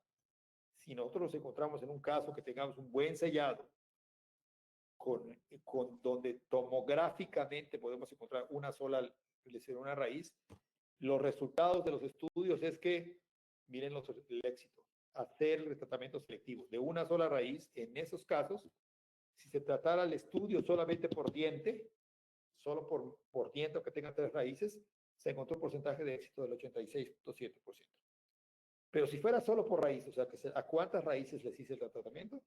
si nosotros nos encontramos en un caso que tengamos un buen sellado, donde tomográficamente podemos encontrar una sola lesión, una raíz, los resultados de los estudios es que, miren el éxito, hacer el retratamiento selectivo de una sola raíz, en esos casos, si se tratara el estudio solamente por diente, solo por diente que tenga 3 raíces, se encontró un porcentaje de éxito del 86.7%. Pero si fuera solo por raíz, o sea, ¿a cuántas raíces les hice el tratamiento?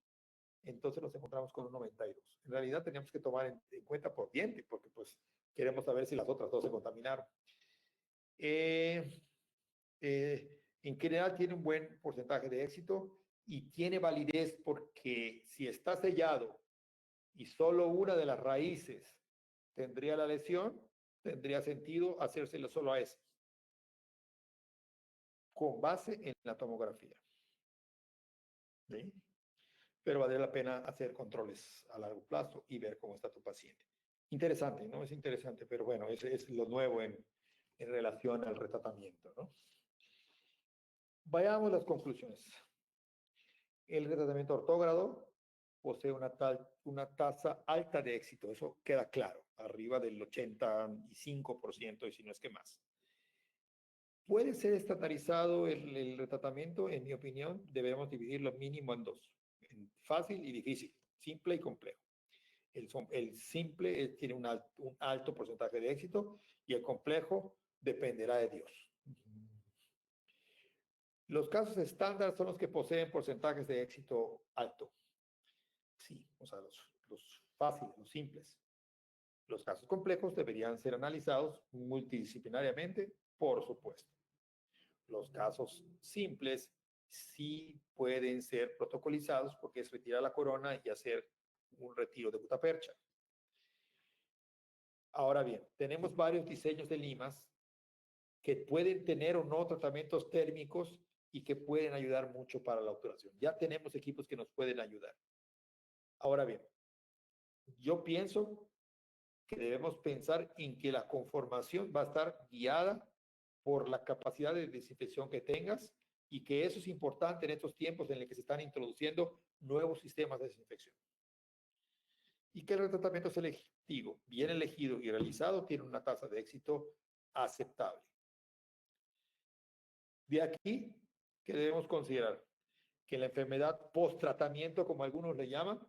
Entonces nos encontramos con un 92. En realidad teníamos que tomar en cuenta por diente, porque pues queremos saber si las otras 2 se contaminaron. En general tiene un buen porcentaje de éxito y tiene validez porque si está sellado y solo una de las raíces tendría la lesión, tendría sentido hacérselo solo a ese, con base en la tomografía. ¿Sí? Pero vale la pena hacer controles a largo plazo y ver cómo está tu paciente. Interesante, ¿no? Es interesante, pero bueno, es lo nuevo en relación al retratamiento, ¿no? Vayamos a las conclusiones. El retratamiento ortógrado posee una tasa alta de éxito, eso queda claro, arriba del 85% y si no es que más. ¿Puede ser estandarizado el retratamiento? En mi opinión, debemos dividirlo mínimo en 2, en fácil y difícil, simple y complejo. El simple tiene un alto porcentaje de éxito y el complejo dependerá de Dios. Los casos estándar son los que poseen porcentajes de éxito alto. Sí, o sea, los fáciles, los simples. Los casos complejos deberían ser analizados multidisciplinariamente, por supuesto. Los casos simples sí pueden ser protocolizados porque es retirar la corona y hacer un retiro de gutapercha. Ahora bien, tenemos varios diseños de limas que pueden tener o no tratamientos térmicos y que pueden ayudar mucho para la obturación. Ya tenemos equipos que nos pueden ayudar. Ahora bien, yo pienso que debemos pensar en que la conformación va a estar guiada por la capacidad de desinfección que tengas y que eso es importante en estos tiempos en los que se están introduciendo nuevos sistemas de desinfección. Y que el retratamiento selectivo, bien elegido y realizado, tiene una tasa de éxito aceptable. De aquí que debemos considerar que la enfermedad post-tratamiento, como algunos le llaman,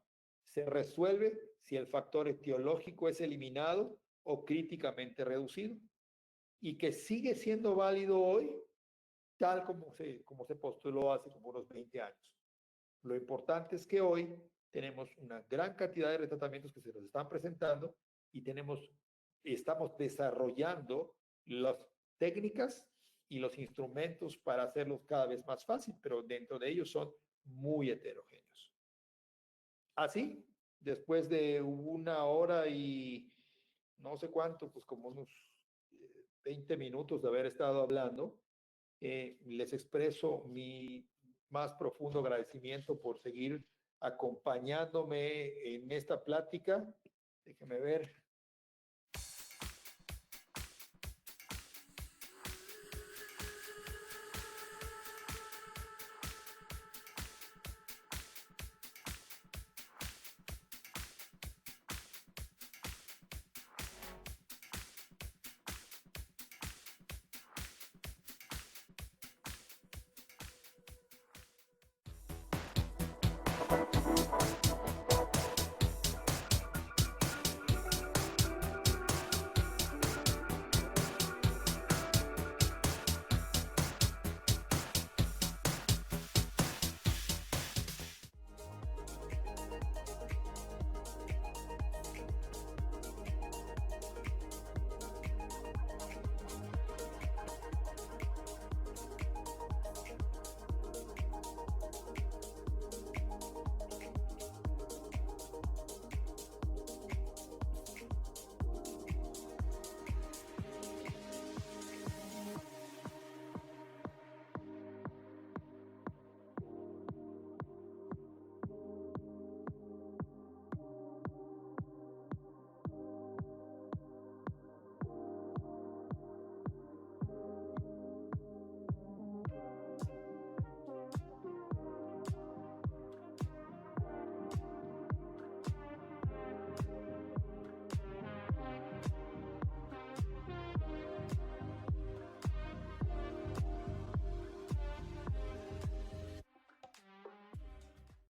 se resuelve si el factor etiológico es eliminado o críticamente reducido y que sigue siendo válido hoy tal como se postuló hace como unos 20 años. Lo importante es que hoy tenemos una gran cantidad de retratamientos que se nos están presentando y estamos desarrollando las técnicas y los instrumentos para hacerlos cada vez más fácil, pero dentro de ellos son muy heterogéneos. Así, después de 1 hora y no sé cuánto, pues como unos 20 minutos de haber estado hablando, les expreso mi más profundo agradecimiento por seguir acompañándome en esta plática. Déjenme ver